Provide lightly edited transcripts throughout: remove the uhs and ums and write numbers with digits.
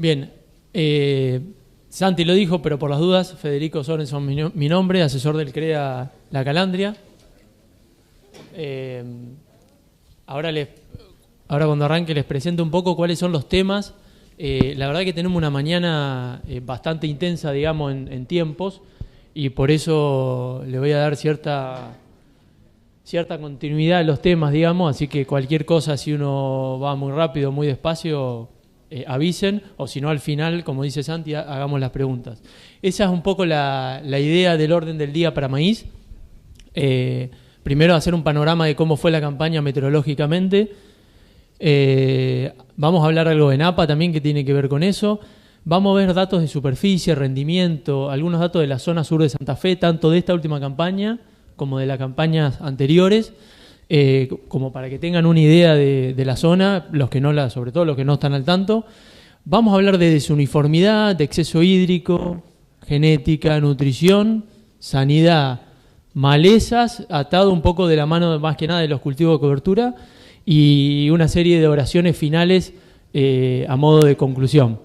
Bien, Santi lo dijo, pero por las dudas, Federico Sorenson mi nombre, asesor del CREA La Calandria. Ahora cuando arranque les presento un poco cuáles son los temas. La verdad que tenemos una mañana bastante intensa, digamos, en tiempos, y por eso le voy a dar cierta continuidad a los temas, digamos, así que cualquier cosa, si uno va muy rápido, muy despacio, avisen, o si no, al final, como dice Santi, hagamos las preguntas. Esa es un poco la idea del orden del día para maíz. Primero, hacer un panorama de cómo fue la campaña meteorológicamente. Vamos a hablar algo de Napa también, que tiene que ver con eso. Vamos a ver datos de superficie, rendimiento, algunos datos de la zona sur de Santa Fe, tanto de esta última campaña como de las campañas anteriores, como para que tengan una idea de la zona, sobre todo los que no están al tanto. Vamos a hablar de desuniformidad, de exceso hídrico, genética, nutrición, sanidad, malezas, atado un poco de la mano más que nada de los cultivos de cobertura, y una serie de oraciones finales a modo de conclusión.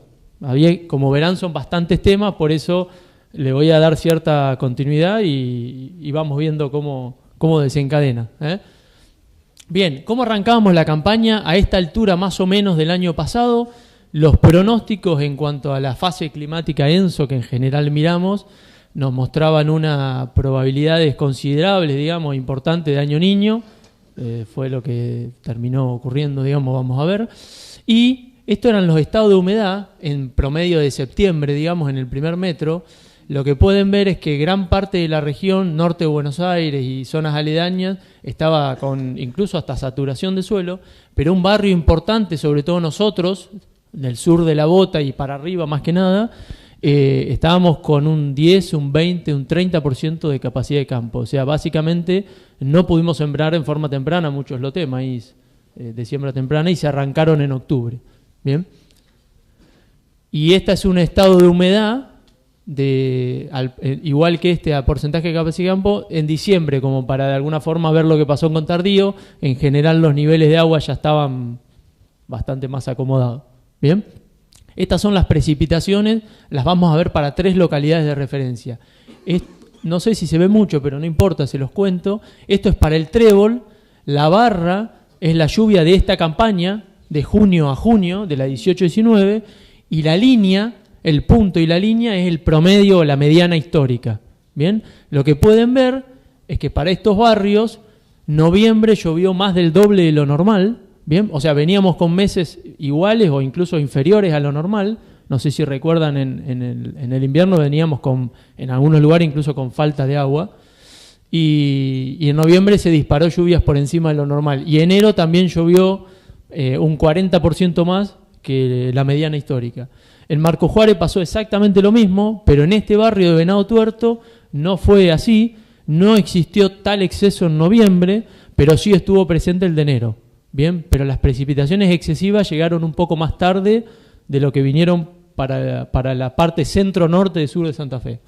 Como verán, son bastantes temas, por eso le voy a dar cierta continuidad y vamos viendo cómo desencadena. Bien, ¿cómo arrancábamos la campaña a esta altura más o menos del año pasado? Los pronósticos en cuanto a la fase climática ENSO, que en general miramos, nos mostraban una probabilidades considerables, digamos, importante de año niño. Fue lo que terminó ocurriendo, digamos, vamos a ver. Y estos eran los estados de humedad en promedio de septiembre, digamos, en el primer metro. Lo que pueden ver es que gran parte de la región norte de Buenos Aires y zonas aledañas estaba con incluso hasta saturación de suelo, pero un barrio importante, sobre todo nosotros, del sur de la Bota y para arriba más que nada, estábamos con un 10, un 20, un 30% de capacidad de campo. O sea, básicamente no pudimos sembrar en forma temprana muchos lotes, maíz de siembra temprana, y se arrancaron en octubre. Bien. Y este es un estado de humedad, igual que a porcentaje de capacidad de campo, en diciembre, como para de alguna forma ver lo que pasó con Tardío. En general los niveles de agua ya estaban bastante más acomodados. Bien. Estas son las precipitaciones, las vamos a ver para 3 localidades de referencia. No sé si se ve mucho, pero no importa, se los cuento. Esto es para el trébol. La barra es la lluvia de esta campaña, de junio a junio, de la 18-19, y la línea, el punto y la línea, es el promedio o la mediana histórica. Bien, lo que pueden ver es que para estos barrios, noviembre llovió más del doble de lo normal. Bien, o sea, veníamos con meses iguales o incluso inferiores a lo normal. No sé si recuerdan, en el invierno veníamos en algunos lugares incluso con falta de agua. Y en noviembre se disparó lluvias por encima de lo normal. Y enero también llovió un 40% más que la mediana histórica. En Marco Juárez pasó exactamente lo mismo, pero en este barrio de Venado Tuerto no fue así. No existió tal exceso en noviembre, pero sí estuvo presente el de enero. Bien, pero las precipitaciones excesivas llegaron un poco más tarde de lo que vinieron para la parte centro-norte de sur de Santa Fe.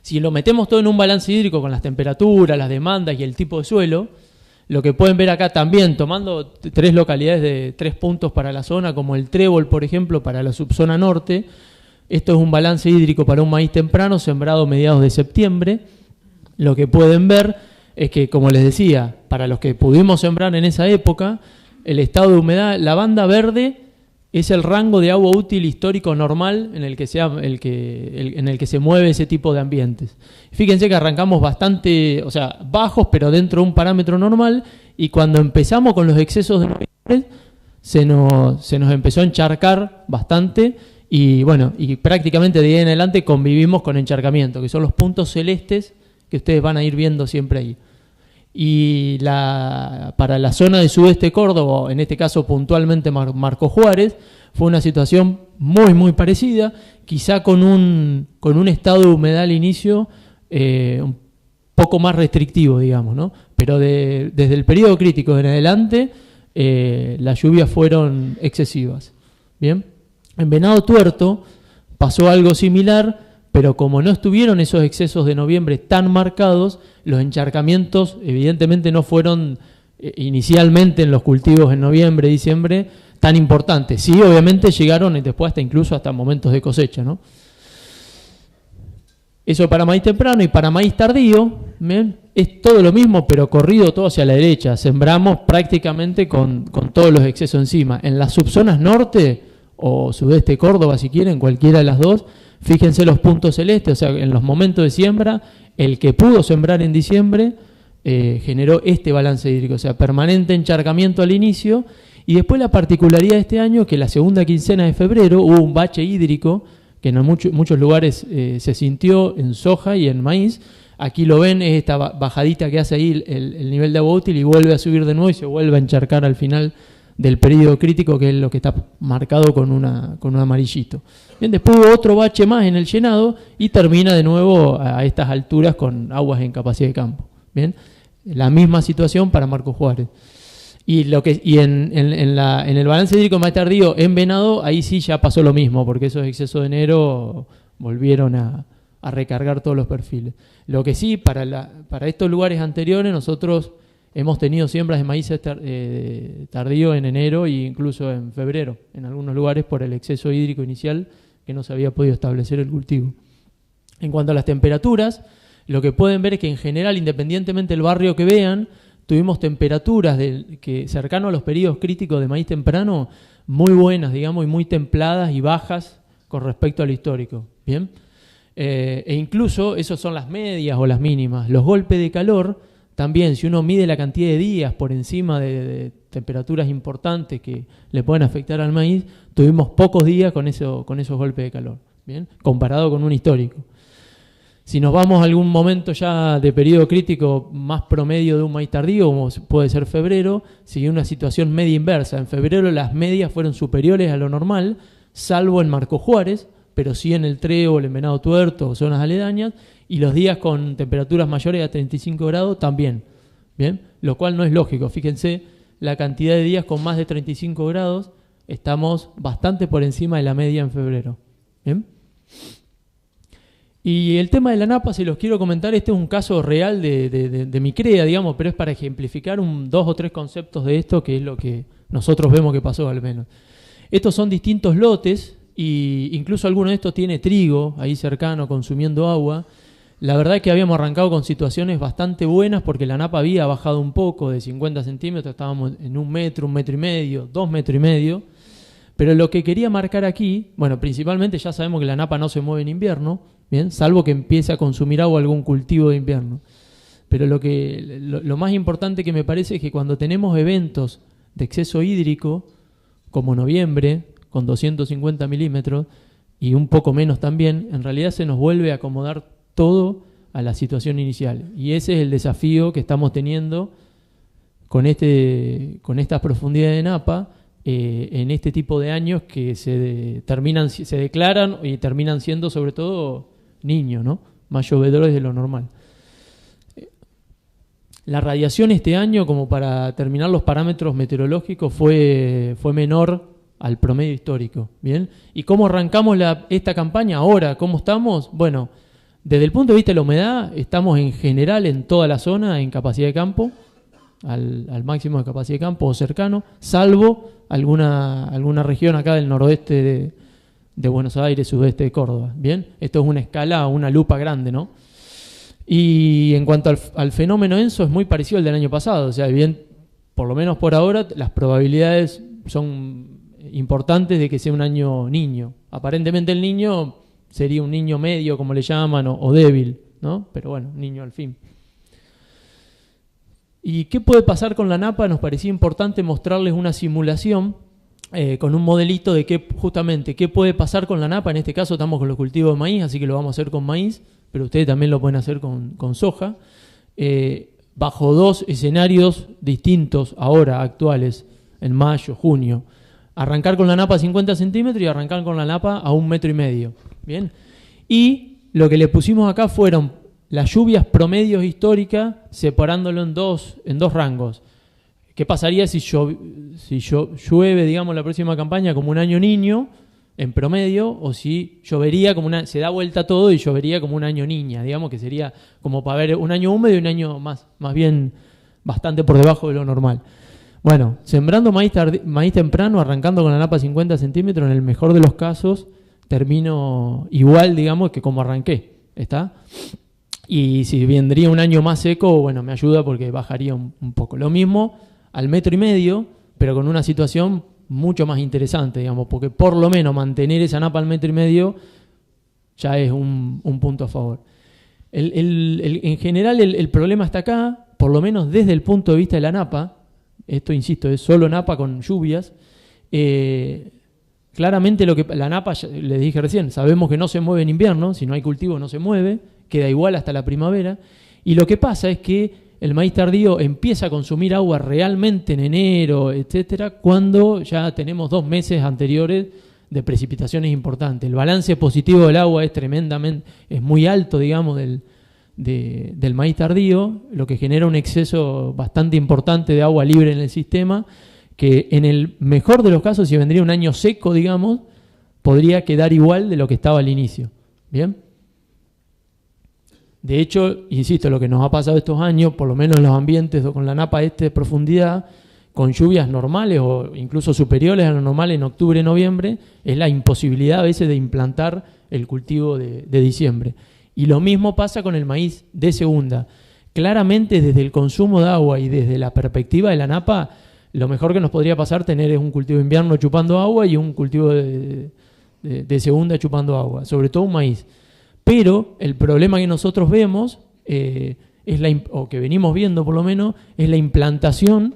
Si lo metemos todo en un balance hídrico con las temperaturas, las demandas y el tipo de suelo, lo que pueden ver acá también, tomando 3 localidades de 3 puntos para la zona, como el Trébol, por ejemplo, para la subzona norte, esto es un balance hídrico para un maíz temprano sembrado a mediados de septiembre. Lo que pueden ver es que, como les decía, para los que pudimos sembrar en esa época, el estado de humedad, la banda verde es el rango de agua útil histórico normal en el que se mueve ese tipo de ambientes. Fíjense que arrancamos bastante, o sea, bajos, pero dentro de un parámetro normal, y cuando empezamos con los excesos de noviembre, se nos empezó a encharcar bastante, y bueno, y prácticamente de ahí en adelante convivimos con encharcamiento, que son los puntos celestes que ustedes van a ir viendo siempre ahí. Y para la zona de sudeste Córdoba, en este caso puntualmente Marco Juárez, fue una situación muy muy parecida, quizá con un estado de humedad al inicio un poco más restrictivo, digamos, ¿no? Pero desde el periodo crítico en adelante las lluvias fueron excesivas. Bien, en Venado Tuerto pasó algo similar, pero como no estuvieron esos excesos de noviembre tan marcados, los encharcamientos evidentemente no fueron inicialmente en los cultivos en noviembre, diciembre, tan importante. Sí, obviamente llegaron después incluso hasta momentos de cosecha, ¿no? Eso para maíz temprano. Y para maíz tardío, ¿ven? Es todo lo mismo, pero corrido todo hacia la derecha. Sembramos prácticamente con todos los excesos encima. En las subzonas norte o sudeste de Córdoba, si quieren, cualquiera de las dos, fíjense los puntos celestes, o sea, en los momentos de siembra, el que pudo sembrar en diciembre generó este balance hídrico, o sea, permanente encharcamiento al inicio. Y después la particularidad de este año, que la segunda quincena de febrero hubo un bache hídrico, que en muchos lugares se sintió en soja y en maíz. Aquí lo ven, es esta bajadita que hace ahí el nivel de agua útil y vuelve a subir de nuevo y se vuelve a encharcar al final del periodo crítico, que es lo que está marcado con un amarillito. Bien, después hubo otro bache más en el llenado y termina de nuevo a estas alturas con aguas en capacidad de campo. Bien, la misma situación para Marcos Juárez. Y en el balance hídrico más tardío en Venado, ahí sí ya pasó lo mismo, porque esos excesos de enero volvieron a recargar todos los perfiles. Lo que sí, para estos lugares anteriores, nosotros hemos tenido siembras de maíz tardío en enero e incluso en febrero, en algunos lugares por el exceso hídrico inicial que no se había podido establecer el cultivo. En cuanto a las temperaturas, lo que pueden ver es que en general, independientemente del barrio que vean, tuvimos temperaturas cercanos a los periodos críticos de maíz temprano muy buenas, digamos, y muy templadas y bajas con respecto al histórico. Bien. E incluso, esos son las medias o las mínimas. Los golpes de calor, también, si uno mide la cantidad de días por encima de temperaturas importantes que le pueden afectar al maíz, tuvimos pocos días con esos golpes de calor, ¿bien? Comparado con un histórico. Si nos vamos a algún momento ya de periodo crítico más promedio de un maíz tardío, como puede ser febrero, sigue una situación media inversa. En febrero las medias fueron superiores a lo normal, salvo en Marcos Juárez, pero sí en el Trébol, en Venado Tuerto o zonas aledañas, y los días con temperaturas mayores a 35 grados también, ¿bien? Lo cual no es lógico. Fíjense la cantidad de días con más de 35 grados, estamos bastante por encima de la media en febrero, ¿bien? Y el tema de la napa, si los quiero comentar, este es un caso real de mi crea, digamos, pero es para ejemplificar 2 o 3 conceptos de esto, que es lo que nosotros vemos que pasó al menos. Estos son distintos lotes, y incluso alguno de estos tiene trigo ahí cercano consumiendo agua. La verdad es que habíamos arrancado con situaciones bastante buenas porque la napa había bajado un poco de 50 centímetros, estábamos en 1 metro, 1,5 metros, 2,5 metros. Pero lo que quería marcar aquí, bueno, principalmente ya sabemos que la napa no se mueve en invierno, bien, salvo que empiece a consumir agua algún cultivo de invierno. Pero lo más importante que me parece es que cuando tenemos eventos de exceso hídrico, como noviembre, con 250 milímetros, y un poco menos también, en realidad se nos vuelve a acomodar todo a la situación inicial. Y ese es el desafío que estamos teniendo con estas profundidades de napa, en este tipo de años que se declaran y terminan siendo sobre todo niños, ¿no? Más llovedores de lo normal. La radiación este año, como para terminar los parámetros meteorológicos, fue menor al promedio histórico, ¿bien? ¿Y cómo arrancamos esta campaña ahora? ¿Cómo estamos? Bueno, desde el punto de vista de la humedad, estamos en general en toda la zona en capacidad de campo, al máximo de capacidad de campo o cercano, salvo alguna región acá del noroeste de Buenos Aires, sudeste de Córdoba, ¿bien? Esto es una escala, una lupa grande, ¿no? Y en cuanto al fenómeno ENSO, es muy parecido al del año pasado, o sea, bien, por lo menos por ahora, las probabilidades son importantes de que sea un año niño. Aparentemente el niño sería un niño medio, como le llaman, o débil, ¿no? Pero bueno, niño al fin. ¿Y qué puede pasar con la napa? Nos parecía importante mostrarles una simulación con un modelito de justamente qué puede pasar con la napa. En este caso estamos con los cultivos de maíz, así que lo vamos a hacer con maíz, pero ustedes también lo pueden hacer con soja. Bajo 2 escenarios distintos ahora, actuales, en mayo, junio. Arrancar con la napa a 50 centímetros y arrancar con la napa a 1,5 metros. ¿Bien? Y lo que le pusimos acá fueron las lluvias promedios históricas, separándolo en dos rangos. ¿Qué pasaría si llueve, digamos, la próxima campaña como un año niño, en promedio, o si llovería se da vuelta todo y llovería como un año niña, digamos, que sería como para ver un año húmedo y un año más bien bastante por debajo de lo normal? Bueno, sembrando maíz temprano, arrancando con la napa 50 centímetros, en el mejor de los casos, termino igual, digamos, que como arranqué, ¿está? Y si vendría un año más seco, bueno, me ayuda porque bajaría un poco. Lo mismo al 1,5 metros, pero con una situación mucho más interesante, digamos, porque por lo menos mantener esa napa al 1,5 metros ya es un punto a favor. En general el problema está acá, por lo menos desde el punto de vista de la napa. Esto, insisto, es solo napa con lluvias. Claramente la napa, les dije recién, sabemos que no se mueve en invierno, si no hay cultivo no se mueve, queda igual hasta la primavera. Y lo que pasa es que el maíz tardío empieza a consumir agua realmente en enero, etcétera, cuando ya tenemos 2 meses anteriores de precipitaciones importantes. El balance positivo del agua es muy alto, digamos, del maíz tardío, lo que genera un exceso bastante importante de agua libre en el sistema, que en el mejor de los casos, si vendría un año seco, digamos, podría quedar igual de lo que estaba al inicio. ¿Bien? De hecho, insisto, lo que nos ha pasado estos años, por lo menos en los ambientes con la napa de profundidad, con lluvias normales o incluso superiores a lo normal en octubre y noviembre, es la imposibilidad a veces de implantar el cultivo de diciembre. Y lo mismo pasa con el maíz de segunda. Claramente desde el consumo de agua y desde la perspectiva de la napa, lo mejor que nos podría pasar tener es un cultivo de invierno chupando agua y un cultivo de segunda chupando agua, sobre todo un maíz. Pero el problema que nosotros vemos, o que venimos viendo por lo menos, es la implantación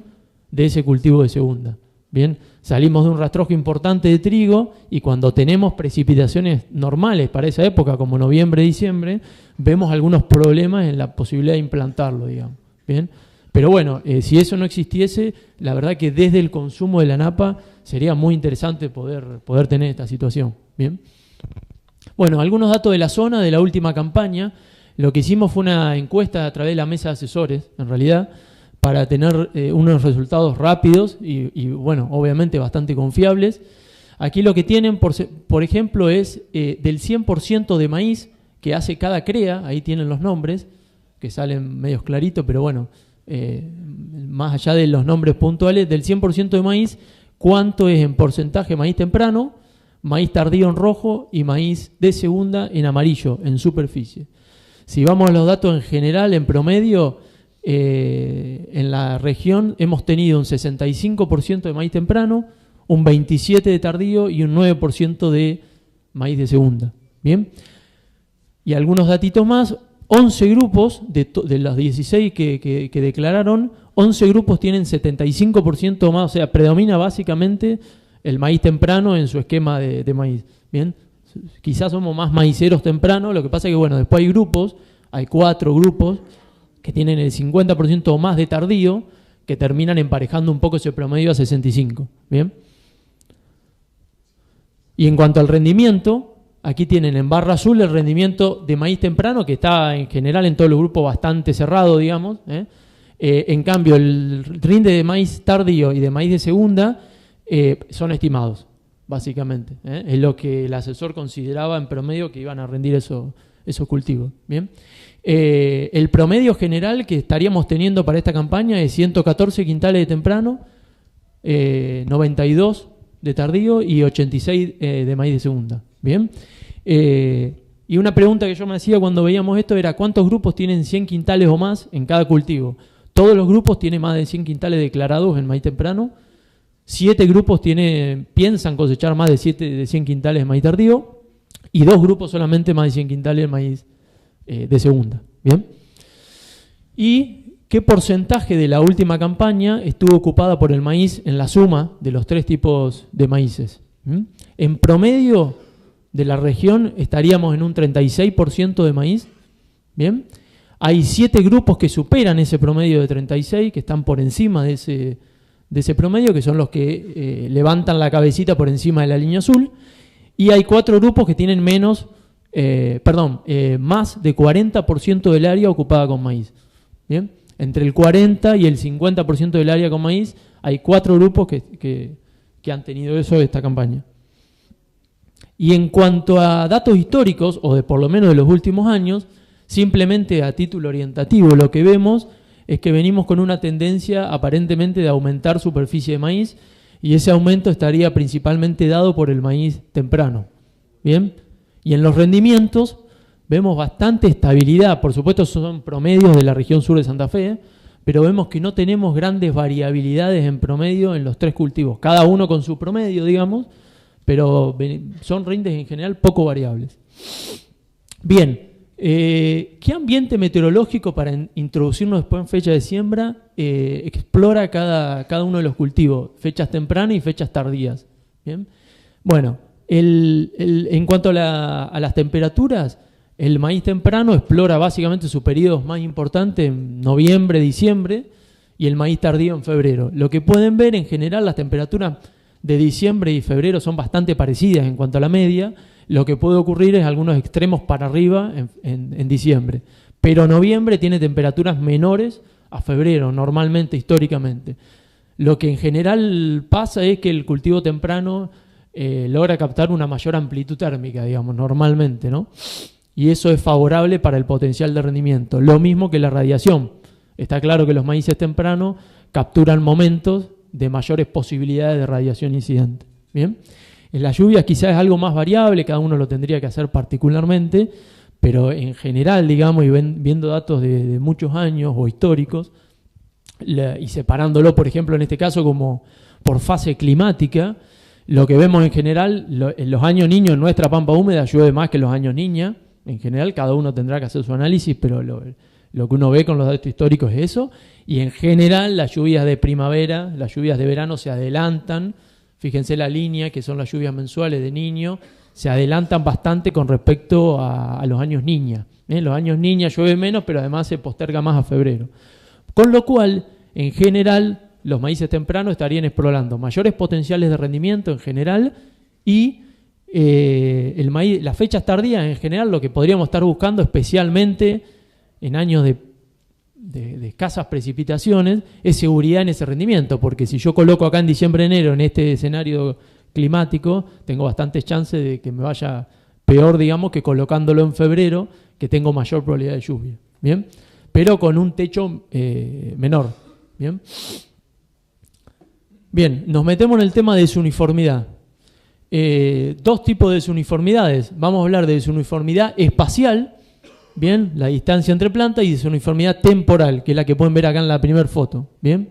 de ese cultivo de segunda. Bien, salimos de un rastrojo importante de trigo y cuando tenemos precipitaciones normales para esa época, como noviembre, diciembre, vemos algunos problemas en la posibilidad de implantarlo, digamos. Bien, pero bueno, si eso no existiese, la verdad que desde el consumo de la napa sería muy interesante poder tener esta situación. Bien. Bueno, algunos datos de la zona de la última campaña. Lo que hicimos fue una encuesta a través de la mesa de asesores, en realidad, para tener unos resultados rápidos y, bueno, obviamente bastante confiables. Aquí lo que tienen, por ejemplo, es del 100% de maíz que hace cada CREA, ahí tienen los nombres, que salen medios claritos, pero bueno, más allá de los nombres puntuales, del 100% de maíz, ¿cuánto es en porcentaje maíz temprano, maíz tardío en rojo y maíz de segunda en amarillo, en superficie? Si vamos a los datos en general, en promedio, en la región hemos tenido un 65% de maíz temprano, un 27% de tardío y un 9% de maíz de segunda. Bien. Y algunos datitos más, 11 grupos de los 16 que declararon, 11 grupos tienen 75% más, o sea, predomina básicamente el maíz temprano en su esquema de maíz. Bien. Quizás somos más maiceros temprano, lo que pasa es que, bueno, después hay 4 grupos que tienen el 50% o más de tardío, que terminan emparejando un poco ese promedio a 65. ¿Bien? Y en cuanto al rendimiento, aquí tienen en barra azul el rendimiento de maíz temprano, que está en general en todos los grupos bastante cerrado, digamos. En cambio, el rinde de maíz tardío y de maíz de segunda son estimados, básicamente. Es lo que el asesor consideraba en promedio que iban a rendir esos cultivos. ¿Bien? El promedio general que estaríamos teniendo para esta campaña es 114 quintales de temprano, 92 de tardío y 86 de maíz de segunda. Bien. Y una pregunta que yo me hacía cuando veíamos esto era ¿cuántos grupos tienen 100 quintales o más en cada cultivo? Todos los grupos tienen más de 100 quintales declarados en maíz temprano. 7 grupos piensan cosechar más de 100 quintales de maíz tardío y 2 grupos solamente más de 100 quintales de maíz de segunda. ¿Bien? ¿Y qué porcentaje de la última campaña estuvo ocupada por el maíz en la suma de los 3 tipos de maíces? En promedio de la región estaríamos en un 36% de maíz. ¿Bien? Hay 7 grupos que superan ese promedio de 36, que están por encima de ese promedio, que son los que levantan la cabecita por encima de la línea azul. Y hay 4 grupos que tienen más de 40% del área ocupada con maíz. ¿Bien? Entre el 40 y el 50% del área con maíz, hay 4 grupos que han tenido eso de esta campaña. Y en cuanto a datos históricos, o de por lo menos de los últimos años, simplemente a título orientativo, lo que vemos es que venimos con una tendencia aparentemente de aumentar superficie de maíz y ese aumento estaría principalmente dado por el maíz temprano. Bien, y en los rendimientos vemos bastante estabilidad, por supuesto son promedios de la región sur de Santa Fe, pero vemos que no tenemos grandes variabilidades en promedio en los tres cultivos, cada uno con su promedio, digamos, pero son rindes en general poco variables. Bien, ¿qué ambiente meteorológico para introducirnos después en fecha de siembra explora cada uno de los cultivos? Fechas tempranas y fechas tardías. Bien, bueno, en cuanto a las temperaturas, el maíz temprano explora básicamente sus periodos más importantes en noviembre, diciembre, y el maíz tardío en febrero. Lo que pueden ver, en general, las temperaturas de diciembre y febrero son bastante parecidas en cuanto a la media. Lo que puede ocurrir es algunos extremos para arriba en diciembre. Pero noviembre tiene temperaturas menores a febrero, normalmente, históricamente. Lo que en general pasa es que el cultivo temprano logra captar una mayor amplitud térmica, digamos, normalmente, ¿no? Y eso es favorable para el potencial de rendimiento. Lo mismo que la radiación. Está claro que los maíces tempranos capturan momentos de mayores posibilidades de radiación incidente. Bien, en las lluvias quizás es algo más variable, cada uno lo tendría que hacer particularmente, pero en general, digamos, y viendo datos de muchos años o históricos, y separándolo, por ejemplo, en este caso como por fase climática, lo que vemos en general, en los años niños en nuestra pampa húmeda llueve más que en los años niña. En general, cada uno tendrá que hacer su análisis, pero lo que uno ve con los datos históricos es eso. Y en general, las lluvias de primavera, las lluvias de verano se adelantan. Fíjense la línea, que son las lluvias mensuales de niño, se adelantan bastante con respecto a los años niña. Los años niña llueve menos, pero además se posterga más a febrero. Con lo cual, en general, los maíces tempranos estarían explorando mayores potenciales de rendimiento en general y el maíz, las fechas tardías en general, lo que podríamos estar buscando especialmente en años de escasas precipitaciones, es seguridad en ese rendimiento, porque si yo coloco acá en diciembre-enero en este escenario climático, tengo bastantes chances de que me vaya peor, digamos, que colocándolo en febrero, que tengo mayor probabilidad de lluvia. Bien, pero con un techo menor. Bien. Bien, nos metemos en el tema de desuniformidad. Dos tipos de desuniformidades. Vamos a hablar de desuniformidad espacial, bien, la distancia entre plantas, y desuniformidad temporal, que es la que pueden ver acá en la primera foto. Bien,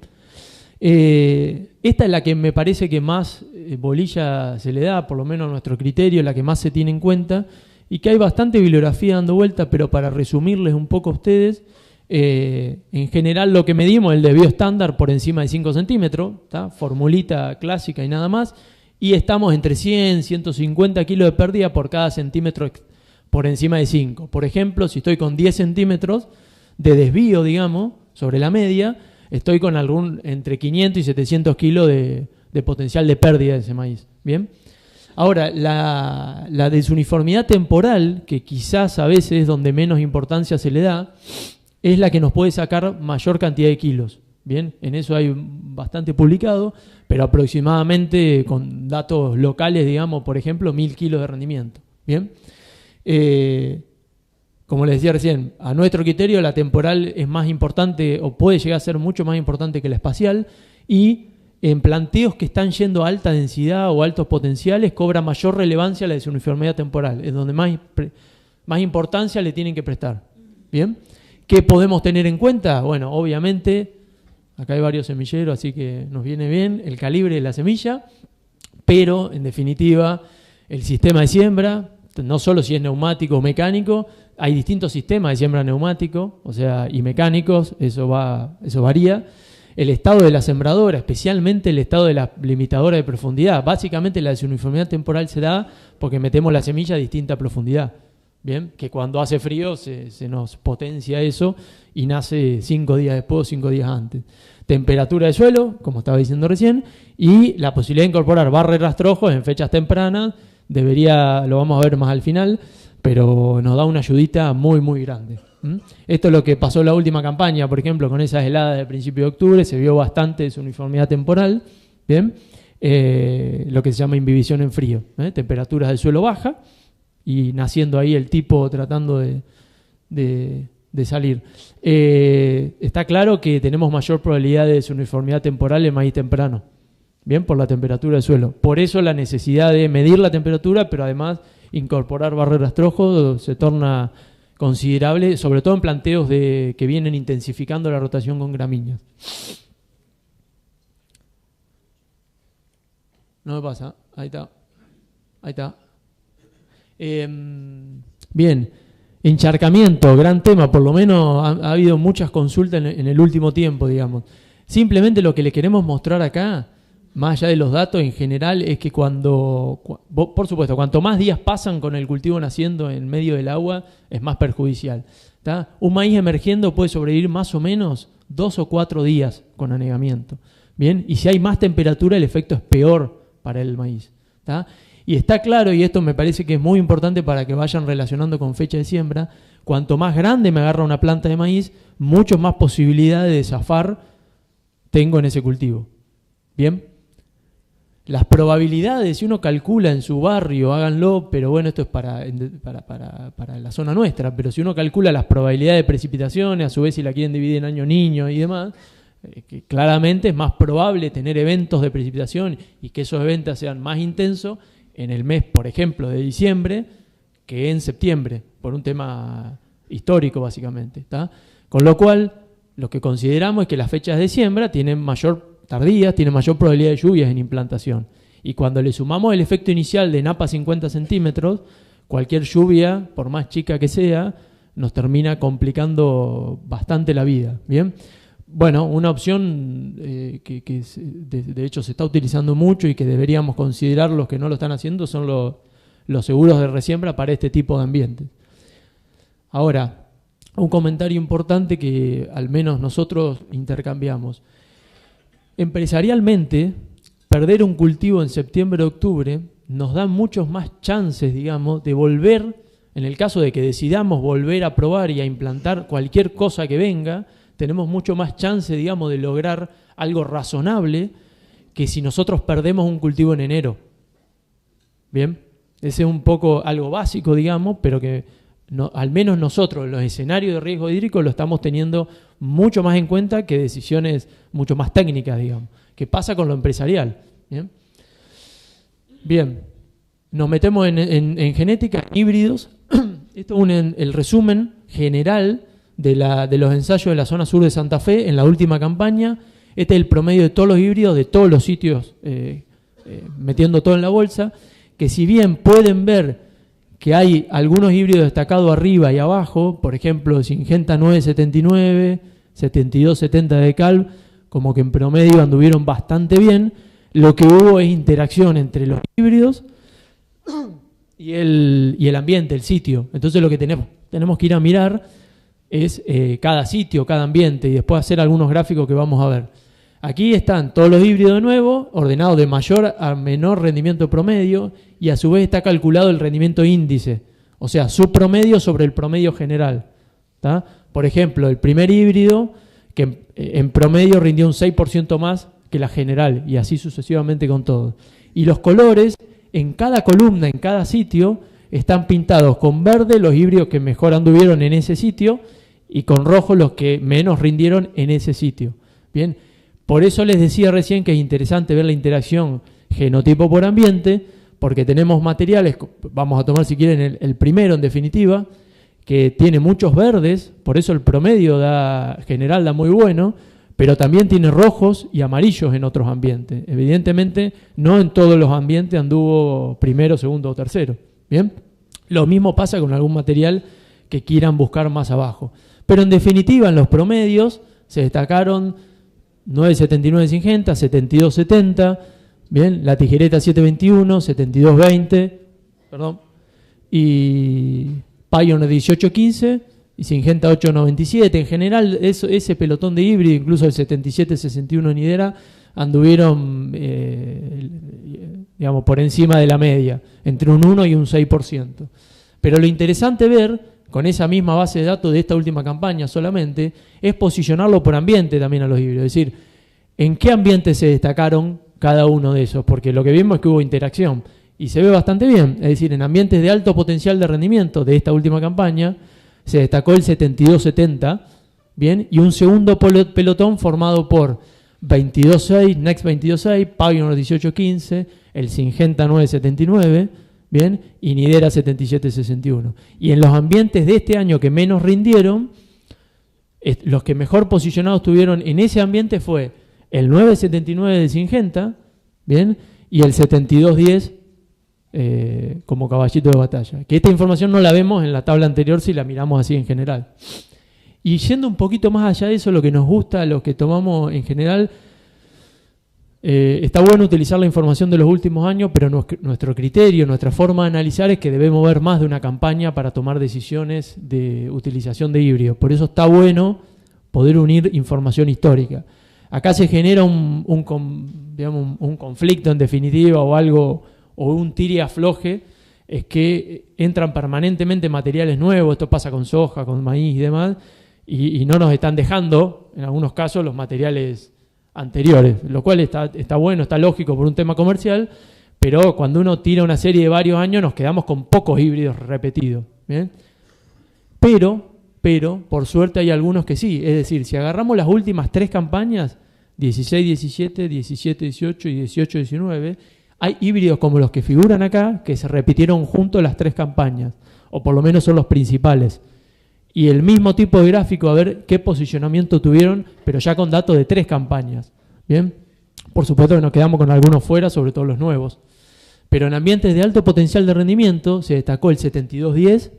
esta es la que me parece que más bolilla se le da, por lo menos a nuestro criterio, la que más se tiene en cuenta, y que hay bastante bibliografía dando vuelta, pero para resumirles un poco a ustedes, en general lo que medimos es el desvío estándar por encima de 5 centímetros, ¿tá? Formulita clásica y nada más, y estamos entre 100 y 150 kilos de pérdida por cada centímetro por encima de 5. Por ejemplo, si estoy con 10 centímetros de desvío, digamos, sobre la media, estoy con entre 500 y 700 kilos de potencial de pérdida de ese maíz. Bien. Ahora, la desuniformidad temporal, que quizás a veces es donde menos importancia se le da, es la que nos puede sacar mayor cantidad de kilos. Bien, en eso hay bastante publicado, pero aproximadamente con datos locales, digamos, por ejemplo, 1000 kilos de rendimiento. Bien, como les decía recién, a nuestro criterio la temporal es más importante o puede llegar a ser mucho más importante que la espacial, y en planteos que están yendo a alta densidad o altos potenciales cobra mayor relevancia la desuniformidad temporal, es donde más importancia le tienen que prestar. Bien, ¿qué podemos tener en cuenta? Bueno, obviamente, acá hay varios semilleros, así que nos viene bien el calibre de la semilla, pero en definitiva el sistema de siembra, no solo si es neumático o mecánico, hay distintos sistemas de siembra neumático, o sea, y mecánicos, eso varía. El estado de la sembradora, especialmente el estado de la limitadora de profundidad. Básicamente la desuniformidad temporal se da porque metemos la semilla a distinta profundidad. Bien, que cuando hace frío se nos potencia eso y nace 5 días después o 5 días antes. Temperatura de suelo, como estaba diciendo recién, y la posibilidad de incorporar barra y rastrojos en fechas tempranas, lo vamos a ver más al final, pero nos da una ayudita muy, muy grande. Esto es lo que pasó en la última campaña, por ejemplo, con esas heladas de principio de octubre, se vio bastante desuniformidad temporal, bien, lo que se llama imbibición en frío, temperaturas del suelo baja, y naciendo ahí el tipo tratando de de salir. Está claro que tenemos mayor probabilidad de desuniformidad temporal en maíz temprano, bien, por la temperatura del suelo. Por eso la necesidad de medir la temperatura, pero además incorporar barreras trojo se torna considerable, sobre todo en planteos que vienen intensificando la rotación con gramíneas. No me pasa, ahí está. Ahí está. Bien, encharcamiento, gran tema, por lo menos ha habido muchas consultas en el último tiempo, digamos. Simplemente lo que le queremos mostrar acá, más allá de los datos en general, es que por supuesto, cuanto más días pasan con el cultivo naciendo en medio del agua, es más perjudicial. ¿Tá? Un maíz emergiendo puede sobrevivir más o menos 2 o 4 días con anegamiento. Bien, y si hay más temperatura, el efecto es peor para el maíz. ¿Tá? Y está claro, y esto me parece que es muy importante para que vayan relacionando con fecha de siembra, cuanto más grande me agarra una planta de maíz, mucho más posibilidades de zafar tengo en ese cultivo. Bien, las probabilidades, si uno calcula en su barrio, háganlo, pero bueno, esto es para la zona nuestra, pero si uno calcula las probabilidades de precipitaciones, a su vez si la quieren dividir en año niño y demás, que claramente es más probable tener eventos de precipitación y que esos eventos sean más intensos en el mes, por ejemplo, de diciembre, que en septiembre, por un tema histórico básicamente. ¿Tá? Con lo cual, lo que consideramos es que las fechas de siembra tienen mayor probabilidad de lluvias en implantación. Y cuando le sumamos el efecto inicial de napa 50 centímetros, cualquier lluvia, por más chica que sea, nos termina complicando bastante la vida. ¿Bien? Bueno, una opción que de hecho se está utilizando mucho y que deberíamos considerar los que no lo están haciendo son los seguros de resiembra para este tipo de ambientes. Ahora, un comentario importante que al menos nosotros intercambiamos. Empresarialmente, perder un cultivo en septiembre o octubre nos da muchos más chances, digamos, de volver, en el caso de que decidamos volver a probar y a implantar cualquier cosa que venga, tenemos mucho más chance, digamos, de lograr algo razonable que si nosotros perdemos un cultivo en enero. Bien, ese es un poco algo básico, digamos, pero que al menos nosotros en los escenarios de riesgo hídrico lo estamos teniendo mucho más en cuenta que decisiones mucho más técnicas, digamos. ¿Qué pasa con lo empresarial? Bien, nos metemos en genética, híbridos. Esto es el resumen general de los ensayos de la zona sur de Santa Fe en la última campaña. Este es el promedio de todos los híbridos, de todos los sitios, metiendo todo en la bolsa, que si bien pueden ver que hay algunos híbridos destacados arriba y abajo, por ejemplo, Syngenta 979, 7270 de Calv, como que en promedio anduvieron bastante bien, lo que hubo es interacción entre los híbridos y el ambiente, el sitio. Entonces lo que tenemos que ir a mirar es cada sitio, cada ambiente, y después hacer algunos gráficos que vamos a ver. Aquí están todos los híbridos de nuevo, ordenados de mayor a menor rendimiento promedio, y a su vez está calculado el rendimiento índice, o sea, su promedio sobre el promedio general. ¿Tá? Por ejemplo, el primer híbrido, que en promedio rindió un 6% más que la general, y así sucesivamente con todo. Y los colores, en cada columna, en cada sitio, están pintados con verde los híbridos que mejor anduvieron en ese sitio, y con rojo los que menos rindieron en ese sitio. Bien, por eso les decía recién que es interesante ver la interacción genotipo por ambiente, porque tenemos materiales, vamos a tomar si quieren el primero en definitiva, que tiene muchos verdes, por eso el promedio general da muy bueno, pero también tiene rojos y amarillos en otros ambientes. Evidentemente, no en todos los ambientes anduvo primero, segundo o tercero. Bien, lo mismo pasa con algún material que quieran buscar más abajo. Pero en definitiva, en los promedios se destacaron 979 Syngenta, 7270, bien, la tijereta 721, 7220, perdón, y Pioneer 1815 y Syngenta 897. En general, ese pelotón de híbrido, incluso el 7761 Nidera, anduvieron digamos, por encima de la media, entre un 1 y un 6%. Pero lo interesante ver, con esa misma base de datos de esta última campaña solamente, es posicionarlo por ambiente también a los híbridos. Es decir, ¿en qué ambiente se destacaron cada uno de esos? Porque lo que vimos es que hubo interacción y se ve bastante bien. Es decir, en ambientes de alto potencial de rendimiento de esta última campaña, se destacó el 7270, ¿bien? Y un segundo pelotón formado por 22.6, Next 22.6, Pioneer 18.15, el Syngenta 9.79, ¿bien? Y Nidera 77.61. Y en los ambientes de este año que menos rindieron, los que mejor posicionados tuvieron en ese ambiente fue el 9.79 de Syngenta, ¿bien? Y el 72.10 como caballito de batalla. Que esta información no la vemos en la tabla anterior si la miramos así en general. Y yendo un poquito más allá de eso, lo que nos gusta, los que tomamos en general, está bueno utilizar la información de los últimos años, pero nuestro criterio, nuestra forma de analizar es que debemos ver más de una campaña para tomar decisiones de utilización de híbridos. Por eso está bueno poder unir información histórica. Acá se genera un conflicto en definitiva o algo, o un tire y afloje, es que entran permanentemente materiales nuevos, esto pasa con soja, con maíz y demás, y no nos están dejando, en algunos casos, los materiales anteriores, lo cual está bueno, está lógico por un tema comercial, pero cuando uno tira una serie de varios años nos quedamos con pocos híbridos repetidos, ¿bien? Pero, por suerte hay algunos que sí, es decir, si agarramos las últimas 3 campañas, 16-17, 17-18 y 18-19, hay híbridos como los que figuran acá que se repitieron junto las 3 campañas, o por lo menos son los principales. Y el mismo tipo de gráfico, a ver qué posicionamiento tuvieron, pero ya con datos de 3 campañas. ¿Bien? Por supuesto que nos quedamos con algunos fuera, sobre todo los nuevos. Pero en ambientes de alto potencial de rendimiento se destacó el 7210,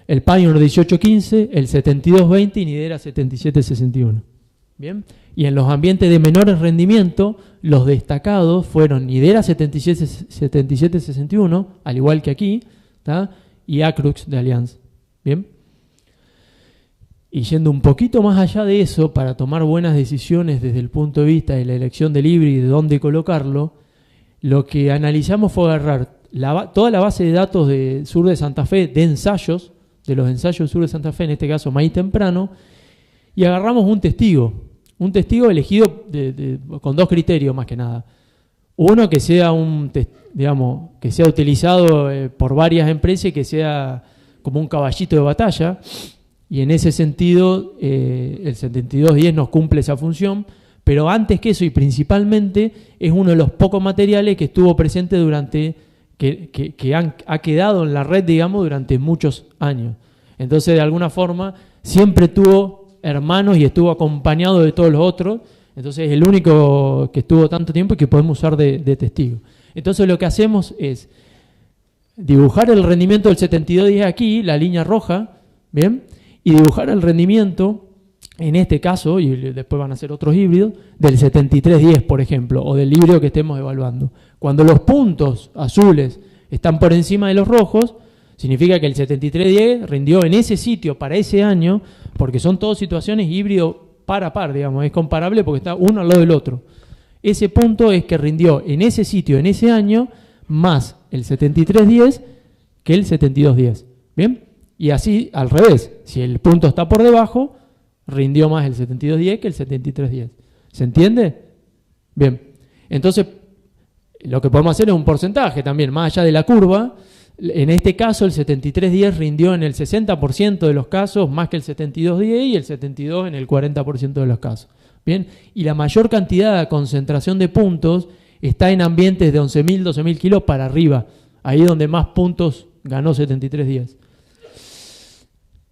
el Pioneer 1815, el 7220 y Nidera 7761. ¿Bien? Y en los ambientes de menores rendimientos, los destacados fueron Nidera 7761, al igual que aquí, ¿tá? Y Acrux de Allianz. ¿Bien? Y yendo un poquito más allá de eso, para tomar buenas decisiones desde el punto de vista de la elección del híbrido y de dónde colocarlo, lo que analizamos fue agarrar toda la base de datos de Sur de Santa Fe, de ensayos, de los ensayos del Sur de Santa Fe, en este caso maíz temprano, y agarramos un testigo elegido con 2 criterios más que nada. Uno, que sea que sea utilizado por varias empresas y que sea como un caballito de batalla, y en ese sentido el 7210 nos cumple esa función, pero antes que eso y principalmente es uno de los pocos materiales que estuvo presente que ha quedado en la red, digamos, durante muchos años. Entonces, de alguna forma, siempre tuvo hermanos y estuvo acompañado de todos los otros. Entonces es el único que estuvo tanto tiempo y que podemos usar de testigo. Entonces lo que hacemos es dibujar el rendimiento del 7210 aquí, la línea roja, ¿bien? Y dibujar el rendimiento, en este caso, y después van a ser otros híbridos, del 7310, por ejemplo, o del híbrido que estemos evaluando. Cuando los puntos azules están por encima de los rojos, significa que el 7310 rindió en ese sitio para ese año, porque son todas situaciones híbrido par a par, digamos, es comparable porque está uno al lado del otro. Ese punto es que rindió en ese sitio, en ese año, más el 7310 que el 7210. ¿Bien? Y así al revés, si el punto está por debajo, rindió más el 7210 que el 7310. ¿Se entiende? Bien. Entonces, lo que podemos hacer es un porcentaje también, más allá de la curva. En este caso, el 7310 rindió en el 60% de los casos más que el 7210 y el 72 en el 40% de los casos. Bien, y la mayor cantidad de concentración de puntos está en ambientes de 11.000, 12.000 kilos para arriba. Ahí es donde más puntos ganó 7310.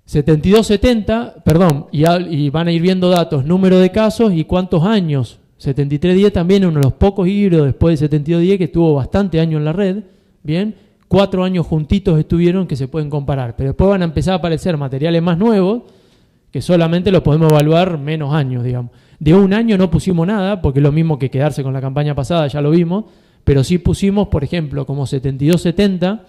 7270, perdón, y van a ir viendo datos, número de casos y cuántos años. 7310 también es uno de los pocos híbridos después de 7210 que estuvo bastante años en la red. Bien, 4 años juntitos estuvieron que se pueden comparar, pero después van a empezar a aparecer materiales más nuevos que solamente los podemos evaluar menos años, digamos. De un año no pusimos nada, porque es lo mismo que quedarse con la campaña pasada, ya lo vimos, pero sí pusimos, por ejemplo, como 7270,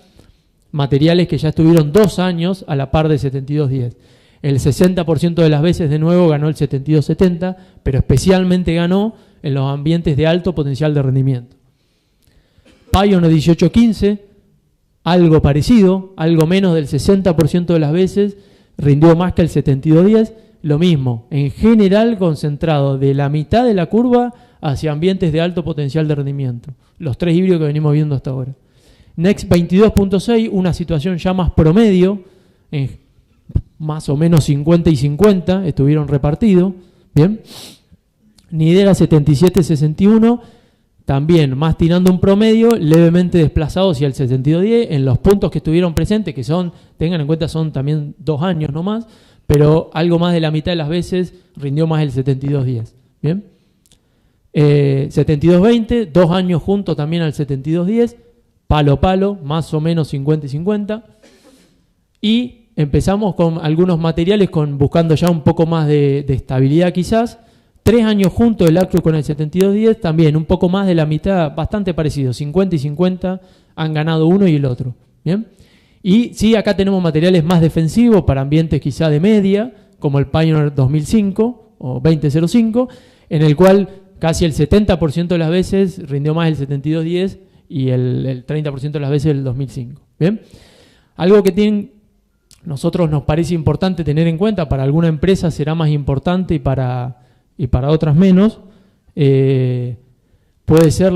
materiales que ya estuvieron 2 años a la par de 7210. El 60% de las veces de nuevo ganó el 7270, pero especialmente ganó en los ambientes de alto potencial de rendimiento. Pioneer 1815, algo parecido, algo menos del 60% de las veces, rindió más que el 7210, lo mismo, en general concentrado de la mitad de la curva hacia ambientes de alto potencial de rendimiento. Los 3 híbridos que venimos viendo hasta ahora. Next 22.6, una situación ya más promedio, más o menos 50 y 50 estuvieron repartidos. Bien. Nidera 77-61, también más tirando un promedio, levemente desplazado hacia el 72-10, en los puntos que estuvieron presentes, que son, tengan en cuenta, son también 2 años nomás, pero algo más de la mitad de las veces rindió más el 72-10. Bien. 72-20, 2 años juntos también al 72-10, palo a palo, más o menos 50 y 50. Y empezamos con algunos materiales buscando ya un poco más de estabilidad quizás. 3 años juntos el Actros con el 72-10, también un poco más de la mitad, bastante parecido, 50 y 50 han ganado uno y el otro. ¿Bien? Y sí, acá tenemos materiales más defensivos para ambientes quizá de media, como el Pioneer 2005 o 2005, en el cual casi el 70% de las veces rindió más el 72-10 y el 30% de las veces el 2005. ¿Bien? Algo que nosotros nos parece importante tener en cuenta, para alguna empresa será más importante y para otras menos, puede ser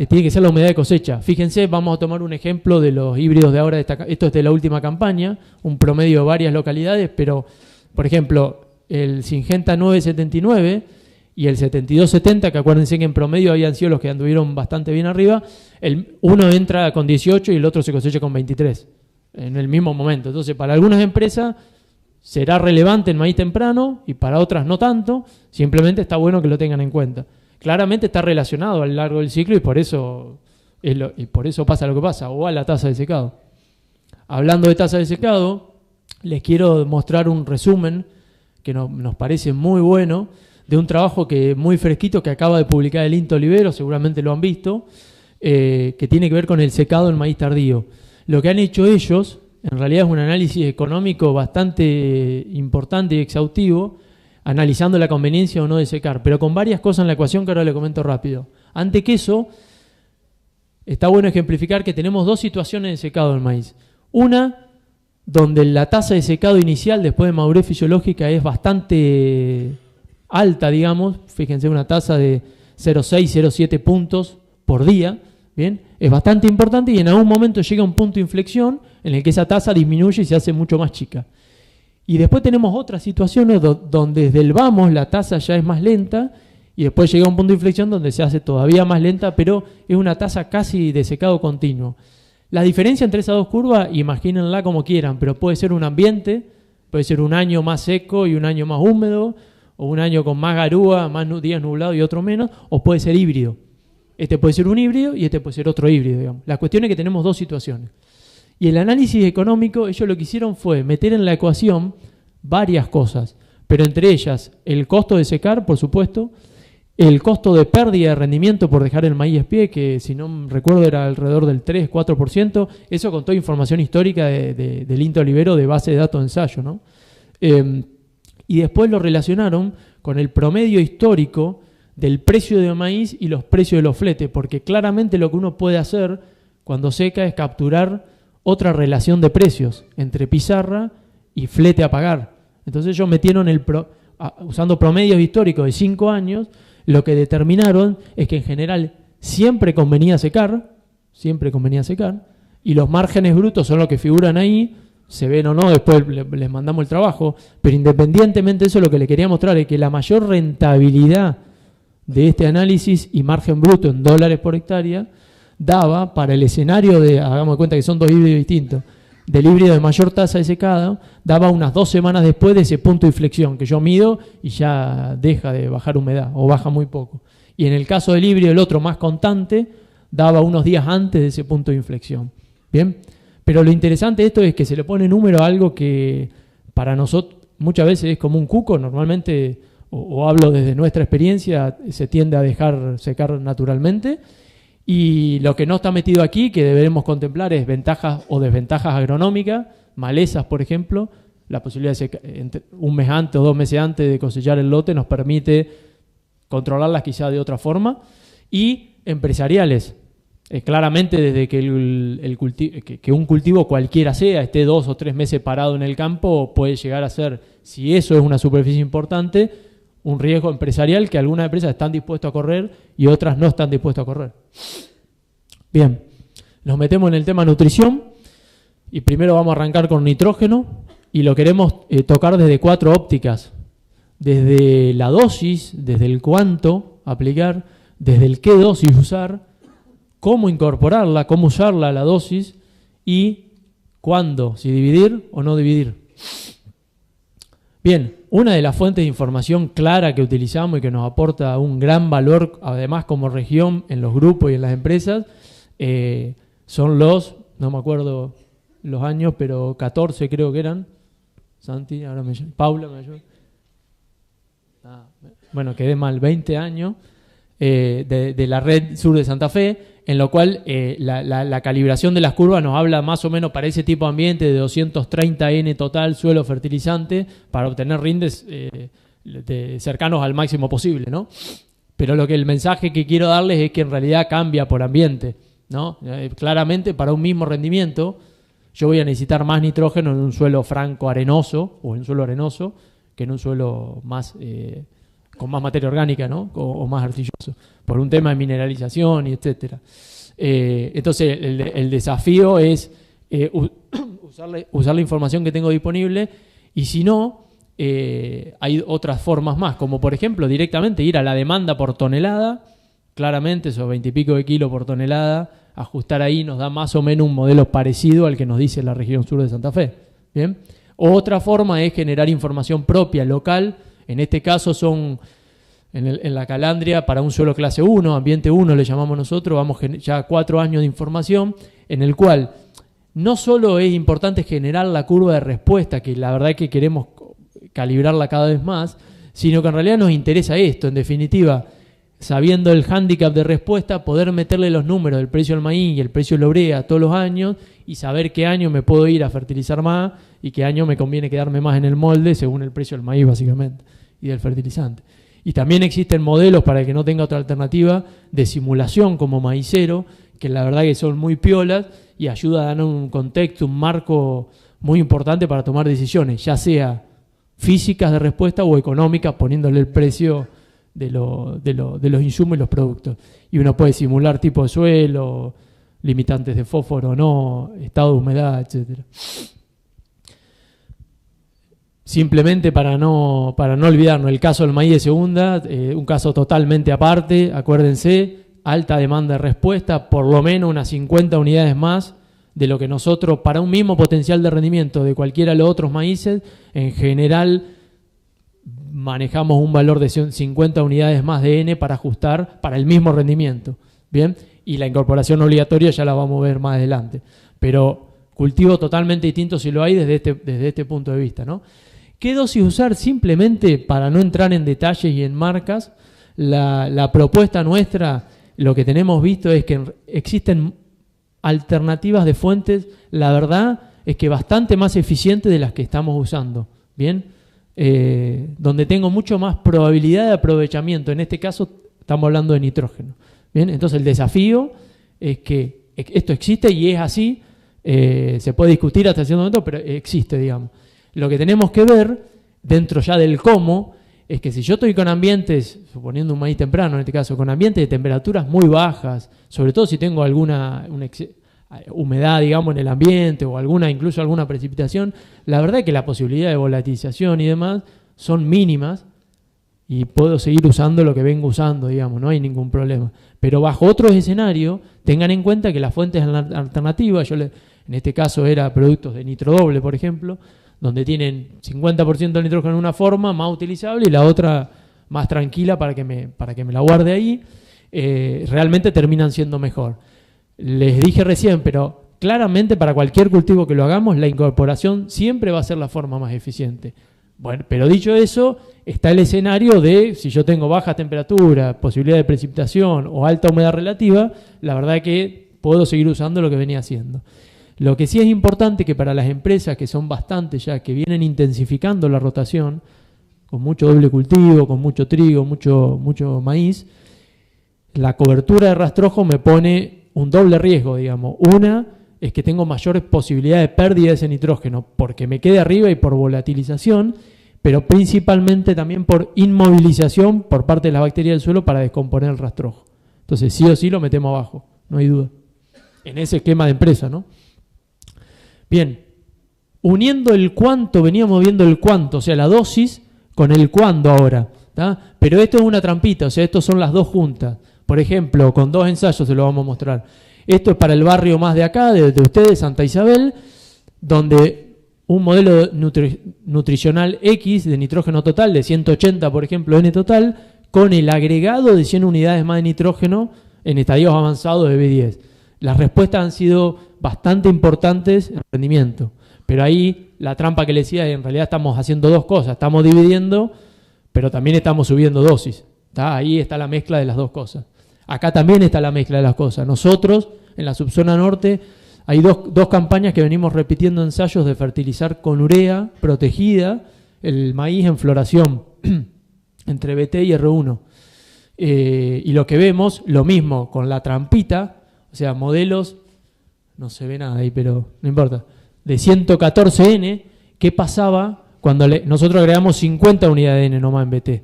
tiene que ser la humedad de cosecha. Fíjense, vamos a tomar un ejemplo de los híbridos de ahora, esto es de la última campaña, un promedio de varias localidades, pero por ejemplo, el Syngenta 979 y el 7270, que acuérdense que en promedio habían sido los que anduvieron bastante bien arriba, uno entra con 18 y el otro se cosecha con 23 en el mismo momento. Entonces, para algunas empresas será relevante el maíz temprano y para otras no tanto, simplemente está bueno que lo tengan en cuenta. Claramente está relacionado a lo largo del ciclo y por eso pasa lo que pasa, o a la tasa de secado. Hablando de tasa de secado, les quiero mostrar un resumen que nos parece muy bueno, de un trabajo muy fresquito que acaba de publicar el INTA Olivero, seguramente lo han visto, que tiene que ver con el secado del maíz tardío. Lo que han hecho ellos, en realidad, es un análisis económico bastante importante y exhaustivo, analizando la conveniencia o no de secar, pero con varias cosas en la ecuación que ahora le comento rápido. Antes que eso, está bueno ejemplificar que tenemos 2 situaciones de secado del maíz. Una, donde la tasa de secado inicial después de madurez fisiológica es bastante alta, digamos, fíjense, una tasa de 0,6, 0,7 puntos por día, ¿bien? Es bastante importante y en algún momento llega un punto de inflexión en el que esa tasa disminuye y se hace mucho más chica. Y después tenemos otras situaciones donde desde el vamos la tasa ya es más lenta y después llega un punto de inflexión donde se hace todavía más lenta, pero es una tasa casi de secado continuo. La diferencia entre esas 2 curvas, imagínenla como quieran, pero puede ser un ambiente, puede ser un año más seco y un año más húmedo, o un año con más garúa, más días nublados y otro menos, o puede ser híbrido. Este puede ser un híbrido y este puede ser otro híbrido, digamos. La cuestión es que tenemos 2 situaciones. Y el análisis económico, ellos lo que hicieron fue meter en la ecuación varias cosas, pero entre ellas el costo de secar, por supuesto, el costo de pérdida de rendimiento por dejar el maíz pie, que si no recuerdo era alrededor del 3-4%, eso con toda información histórica del INTA Olivero de base de datos de ensayo, ¿no? Y después lo relacionaron con el promedio histórico del precio de maíz y los precios de los fletes, porque claramente lo que uno puede hacer cuando seca es capturar otra relación de precios entre pizarra y flete a pagar. Entonces ellos metieron usando promedios históricos de 5 años, lo que determinaron es que en general siempre convenía secar, y los márgenes brutos son los que figuran ahí, se ven o no, después les mandamos el trabajo, pero independientemente de eso, lo que le quería mostrar es que la mayor rentabilidad de este análisis y margen bruto en dólares por hectárea daba para el escenario hagamos de cuenta que son 2 híbridos distintos, del híbrido de mayor tasa de secado, daba unas 2 semanas después de ese punto de inflexión que yo mido y ya deja de bajar humedad o baja muy poco. Y en el caso del híbrido, el otro más constante, daba unos días antes de ese punto de inflexión. Bien, pero lo interesante de esto es que se le pone número a algo que para nosotros muchas veces es como un cuco, normalmente, o hablo desde nuestra experiencia, se tiende a dejar secar naturalmente. Y lo que no está metido aquí, que deberemos contemplar, es ventajas o desventajas agronómicas, malezas, por ejemplo. La posibilidad de un mes antes o 2 meses antes de cosechar el lote nos permite controlarlas quizá de otra forma. Y empresariales, claramente desde que que un cultivo cualquiera sea, esté 2 o 3 meses parado en el campo, puede llegar a ser, si eso es una superficie importante, un riesgo empresarial que algunas empresas están dispuestas a correr y otras no están dispuestas a correr. Bien, nos metemos en el tema nutrición y primero vamos a arrancar con nitrógeno. y lo queremos tocar desde 4 ópticas. Desde la dosis, desde el cuánto aplicar, desde el qué dosis usar, cómo incorporarla, cómo usarla la dosis y cuándo, si dividir o no dividir. Bien, una de las fuentes de información clara que utilizamos y que nos aporta un gran valor, además como región, en los grupos y en las empresas, son no me acuerdo los años, pero 14 creo que eran. Santi, ahora Paula me ayuda. Bueno, quedé mal, 20 años de la red sur de Santa Fe, en lo cual la calibración de las curvas nos habla más o menos para ese tipo de ambiente de 230 N total suelo fertilizante para obtener rindes cercanos al máximo posible, ¿no? Pero el mensaje que quiero darles es que en realidad cambia por ambiente, ¿no? Claramente para un mismo rendimiento yo voy a necesitar más nitrógeno en un suelo franco arenoso o en un suelo arenoso que en un suelo más con más materia orgánica, ¿no? O más arcilloso, por un tema de mineralización y etcétera. Entonces el desafío es usar la información que tengo disponible, y si no, hay otras formas más, como por ejemplo directamente ir a la demanda por tonelada, claramente esos 20 y pico de kilos por tonelada, ajustar ahí nos da más o menos un modelo parecido al que nos dice la región sur de Santa Fe. ¿Bien? Otra forma es generar información propia, local. En este caso son en la Calandria para un suelo clase 1, ambiente 1 le llamamos nosotros, vamos ya 4 años de información en el cual no solo es importante generar la curva de respuesta, que la verdad es que queremos calibrarla cada vez más, sino que en realidad nos interesa esto, en definitiva, sabiendo el hándicap de respuesta, poder meterle los números del precio del maíz y el precio de la urea todos los años y saber qué año me puedo ir a fertilizar más y qué año me conviene quedarme más en el molde según el precio del maíz básicamente y del fertilizante. Y también existen modelos para el que no tenga otra alternativa de simulación como Maicero, que la verdad que son muy piolas y ayuda a dar un contexto, un marco muy importante para tomar decisiones, ya sea físicas de respuesta o económicas, poniéndole el precio de los insumos y los productos. Y uno puede simular tipo de suelo, limitantes de fósforo o no, estado de humedad, etcétera. Simplemente para no olvidarnos, el caso del maíz de segunda, un caso totalmente aparte, acuérdense, alta demanda de respuesta, por lo menos unas 50 unidades más de lo que nosotros, para un mismo potencial de rendimiento de cualquiera de los otros maíces, en general manejamos un valor de 50 unidades más de N para ajustar para el mismo rendimiento. ¿Bien? Y la incorporación obligatoria ya la vamos a ver más adelante. Pero cultivo totalmente distinto si lo hay desde este punto de vista, ¿no? ¿Qué dosis usar? Simplemente, para no entrar en detalles y en marcas, la propuesta nuestra, lo que tenemos visto es que existen alternativas de fuentes, la verdad es que bastante más eficientes de las que estamos usando. ¿Bien? Donde tengo mucho más probabilidad de aprovechamiento. En este caso estamos hablando de nitrógeno. Bien, entonces el desafío es que esto existe y es así, se puede discutir hasta cierto momento, pero existe, digamos. Lo que tenemos que ver dentro ya del cómo es que si yo estoy con ambientes, suponiendo un maíz temprano en este caso, con ambientes de temperaturas muy bajas, sobre todo si tengo alguna humedad, digamos, en el ambiente o incluso alguna precipitación, la verdad es que la posibilidad de volatilización y demás son mínimas y puedo seguir usando lo que vengo usando, digamos, no hay ningún problema. Pero bajo otros escenarios, tengan en cuenta que las fuentes alternativas, en este caso era productos de nitrodoble, por ejemplo, donde tienen 50% de nitrógeno en una forma más utilizable y la otra más tranquila para que me la guarde ahí, realmente terminan siendo mejor. Les dije recién, pero claramente para cualquier cultivo que lo hagamos, la incorporación siempre va a ser la forma más eficiente. Bueno, pero dicho eso, está el escenario de, si yo tengo baja temperatura, posibilidad de precipitación o alta humedad relativa, la verdad es que puedo seguir usando lo que venía haciendo. Lo que sí es importante que para las empresas, que son bastantes ya, que vienen intensificando la rotación, con mucho doble cultivo, con mucho trigo, mucho maíz, la cobertura de rastrojo me pone un doble riesgo, digamos. Una es que tengo mayores posibilidades de pérdida de ese nitrógeno, porque me quede arriba y por volatilización, pero principalmente también por inmovilización por parte de las bacterias del suelo para descomponer el rastrojo. Entonces sí o sí lo metemos abajo, no hay duda. En ese esquema de empresa, ¿no? Bien, uniendo el cuánto, veníamos viendo el cuánto, o sea, la dosis con el cuándo ahora. ¿Tá? Pero esto es una trampita, o sea, estos son las dos juntas. Por ejemplo, con 2 ensayos se lo vamos a mostrar. Esto es para el barrio más de acá, de ustedes, Santa Isabel, donde un modelo nutricional X de nitrógeno total de 180, por ejemplo, N total, con el agregado de 100 unidades más de nitrógeno en estadios avanzados de B10. Las respuestas han sido bastante importantes en rendimiento. Pero ahí la trampa que les decía, en realidad estamos haciendo dos cosas. Estamos dividiendo, pero también estamos subiendo dosis. ¿Tá? Ahí está la mezcla de las dos cosas. Acá también está la mezcla de las cosas. Nosotros, en la subzona norte, hay dos campañas que venimos repitiendo ensayos de fertilizar con urea protegida el maíz en floración entre BT y R1. Y lo que vemos, lo mismo con la trampita, o sea, modelos, no se ve nada ahí, pero no importa, de 114N, ¿qué pasaba cuando nosotros agregamos 50 unidades de N nomás en BT?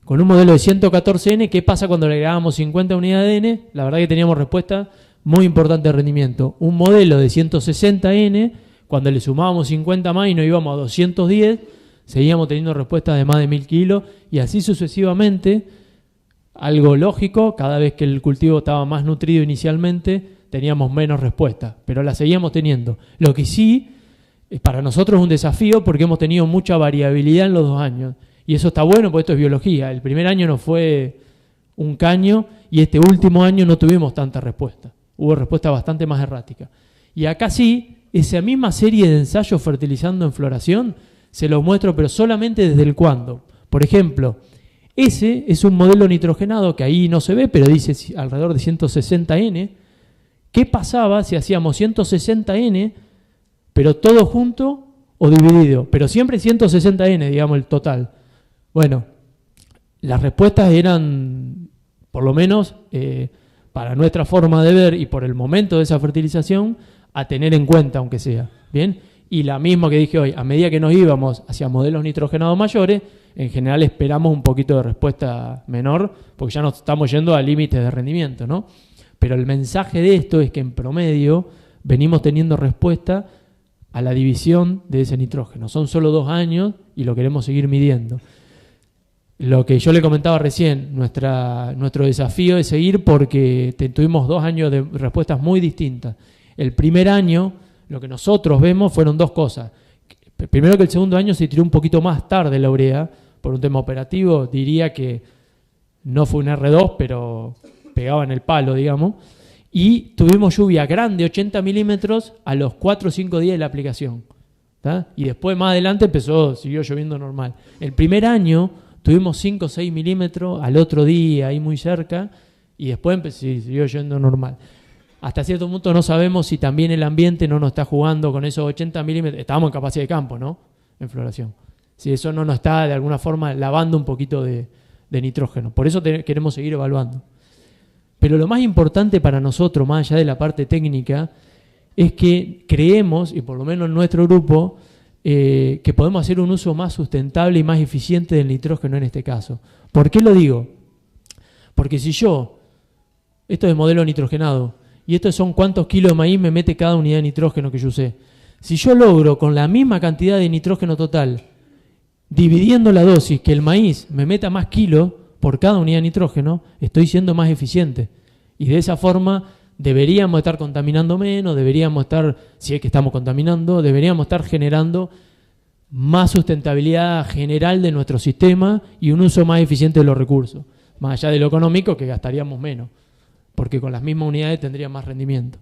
Con un modelo de 114N, ¿qué pasa cuando le agregábamos 50 unidades de N? La verdad que teníamos respuesta muy importante de rendimiento. Un modelo de 160N, cuando le sumábamos 50 más y nos íbamos a 210, seguíamos teniendo respuestas de más de 1000 kilos y así sucesivamente. Algo lógico, cada vez que el cultivo estaba más nutrido inicialmente, teníamos menos respuesta, pero la seguíamos teniendo. Lo que sí, para nosotros es un desafío porque hemos tenido mucha variabilidad en los 2 años. Y eso está bueno porque esto es biología. El primer año no fue un caño y este último año no tuvimos tanta respuesta. Hubo respuesta bastante más errática. Y acá sí, esa misma serie de ensayos fertilizando en floración, se los muestro, pero solamente desde el cuándo. Por ejemplo, ese es un modelo nitrogenado que ahí no se ve, pero dice alrededor de 160N. ¿Qué pasaba si hacíamos 160N, pero todo junto o dividido? Pero siempre 160N, digamos, el total. Bueno, las respuestas eran, por lo menos, para nuestra forma de ver y por el momento de esa fertilización, a tener en cuenta, aunque sea. ¿Bien? Y la misma que dije hoy, a medida que nos íbamos hacia modelos nitrogenados mayores, en general esperamos un poquito de respuesta menor, porque ya nos estamos yendo a límites de rendimiento, ¿no? Pero el mensaje de esto es que en promedio venimos teniendo respuesta a la división de ese nitrógeno. Son solo 2 años y lo queremos seguir midiendo. Lo que yo le comentaba recién, nuestro desafío es seguir porque tuvimos 2 años de respuestas muy distintas. El primer año, lo que nosotros vemos fueron 2 cosas. Primero que el segundo año se tiró un poquito más tarde la urea, por un tema operativo, diría que no fue un R2, pero pegaba en el palo, digamos. Y tuvimos lluvia grande, 80 milímetros, a los 4 o 5 días de la aplicación. ¿Tá? Y después, más adelante, siguió lloviendo normal. El primer año tuvimos 5 o 6 milímetros al otro día, ahí muy cerca, y después siguió lloviendo normal. Hasta cierto punto no sabemos si también el ambiente no nos está jugando con esos 80 milímetros. Estábamos en capacidad de campo, ¿no? En floración. Si eso no nos está, de alguna forma, lavando un poquito de nitrógeno. Por eso queremos seguir evaluando. Pero lo más importante para nosotros, más allá de la parte técnica, es que creemos, y por lo menos en nuestro grupo, que podemos hacer un uso más sustentable y más eficiente del nitrógeno en este caso. ¿Por qué lo digo? Porque si esto es modelo nitrogenado, y estos son cuántos kilos de maíz me mete cada unidad de nitrógeno que yo usé. Si yo logro con la misma cantidad de nitrógeno total, dividiendo la dosis, que el maíz me meta más kilos por cada unidad de nitrógeno, estoy siendo más eficiente. Y de esa forma deberíamos estar contaminando menos, deberíamos estar, si es que estamos contaminando, deberíamos estar generando más sustentabilidad general de nuestro sistema y un uso más eficiente de los recursos, más allá de lo económico, que gastaríamos menos, porque con las mismas unidades tendría más rendimiento.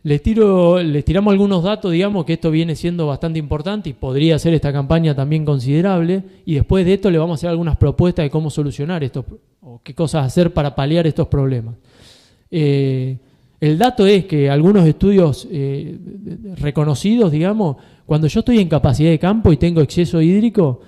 Les tiramos algunos datos, digamos que esto viene siendo bastante importante y podría ser esta campaña también considerable, y después de esto le vamos a hacer algunas propuestas de cómo solucionar esto o qué cosas hacer para paliar estos problemas. El dato es que algunos estudios reconocidos, digamos, cuando yo estoy en capacidad de campo y tengo exceso hídrico,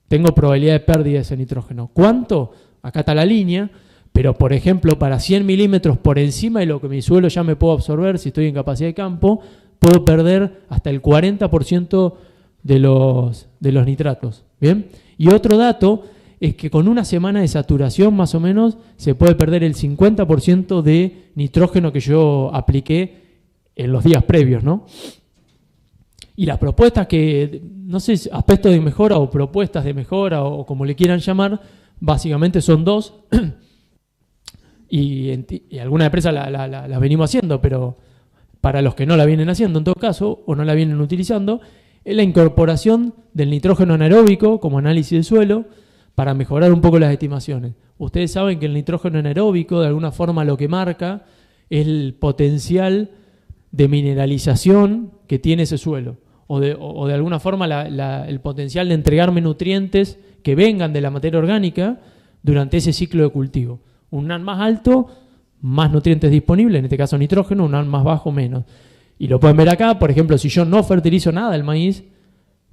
tengo probabilidad de pérdida de ese nitrógeno. ¿Cuánto? Acá está la línea. Pero, por ejemplo, para 100 milímetros por encima de lo que mi suelo ya me puedo absorber, si estoy en capacidad de campo, puedo perder hasta el 40% de los nitratos. ¿Bien? Y otro dato es que con una semana de saturación, más o menos, se puede perder el 50% de nitrógeno que yo apliqué en los días previos, ¿no? Y las propuestas que, no sé, aspectos de mejora o propuestas de mejora o como le quieran llamar, básicamente son dos. y algunas empresas las venimos haciendo, pero para los que no la vienen haciendo en todo caso, o no la vienen utilizando, es la incorporación del nitrógeno anaeróbico como análisis del suelo para mejorar un poco las estimaciones. Ustedes saben que el nitrógeno anaeróbico de alguna forma lo que marca es el potencial de mineralización que tiene ese suelo, o de alguna forma el potencial de entregarme nutrientes que vengan de la materia orgánica durante ese ciclo de cultivo. Un NAN más alto, más nutrientes disponibles, en este caso nitrógeno, un NAN más bajo, menos. Y lo pueden ver acá, por ejemplo, si yo no fertilizo nada el maíz,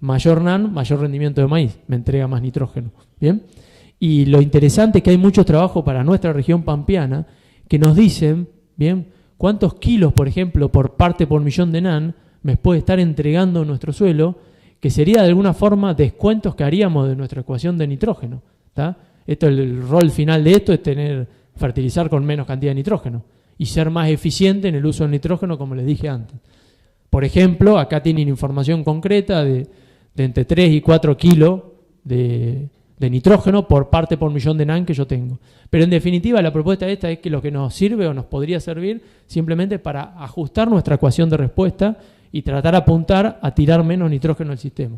mayor NAN, mayor rendimiento de maíz, me entrega más nitrógeno. ¿Bien? Y lo interesante es que hay muchos trabajos para nuestra región pampeana que nos dicen, ¿bien?, cuántos kilos, por ejemplo, por parte por millón de NAN me puede estar entregando nuestro suelo, que sería de alguna forma descuentos que haríamos de nuestra ecuación de nitrógeno. ¿Tá? El rol final de esto es fertilizar con menos cantidad de nitrógeno y ser más eficiente en el uso del nitrógeno, como les dije antes. Por ejemplo, acá tienen información concreta de entre 3 y 4 kilos de nitrógeno por parte por millón de NAN que yo tengo. Pero en definitiva la propuesta esta es que lo que nos sirve o nos podría servir simplemente para ajustar nuestra ecuación de respuesta y tratar de apuntar a tirar menos nitrógeno al sistema.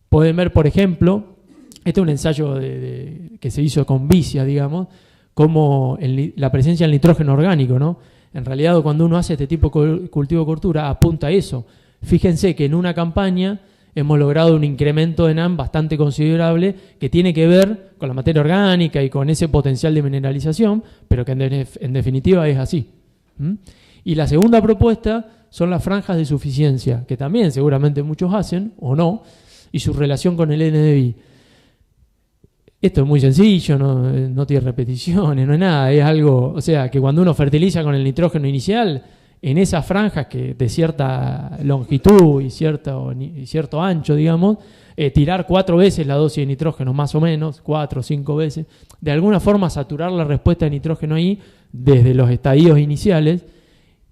Pueden ver, por ejemplo, este es un ensayo que se hizo con Vicia, digamos, como la presencia del nitrógeno orgánico, ¿no? En realidad, cuando uno hace este tipo de cultivo-cultura, apunta a eso. Fíjense que en una campaña hemos logrado un incremento de NAN bastante considerable que tiene que ver con la materia orgánica y con ese potencial de mineralización, pero que en definitiva es así. Y la segunda propuesta son las franjas de suficiencia, que también seguramente muchos hacen, o no, y su relación con el NDVI. Esto es muy sencillo, no tiene repeticiones, no es nada, es algo, o sea, que cuando uno fertiliza con el nitrógeno inicial, en esas franjas que de cierta longitud y cierto ancho, digamos, tirar 4 veces la dosis de nitrógeno, más o menos, 4 o 5 veces, de alguna forma saturar la respuesta de nitrógeno ahí desde los estadios iniciales,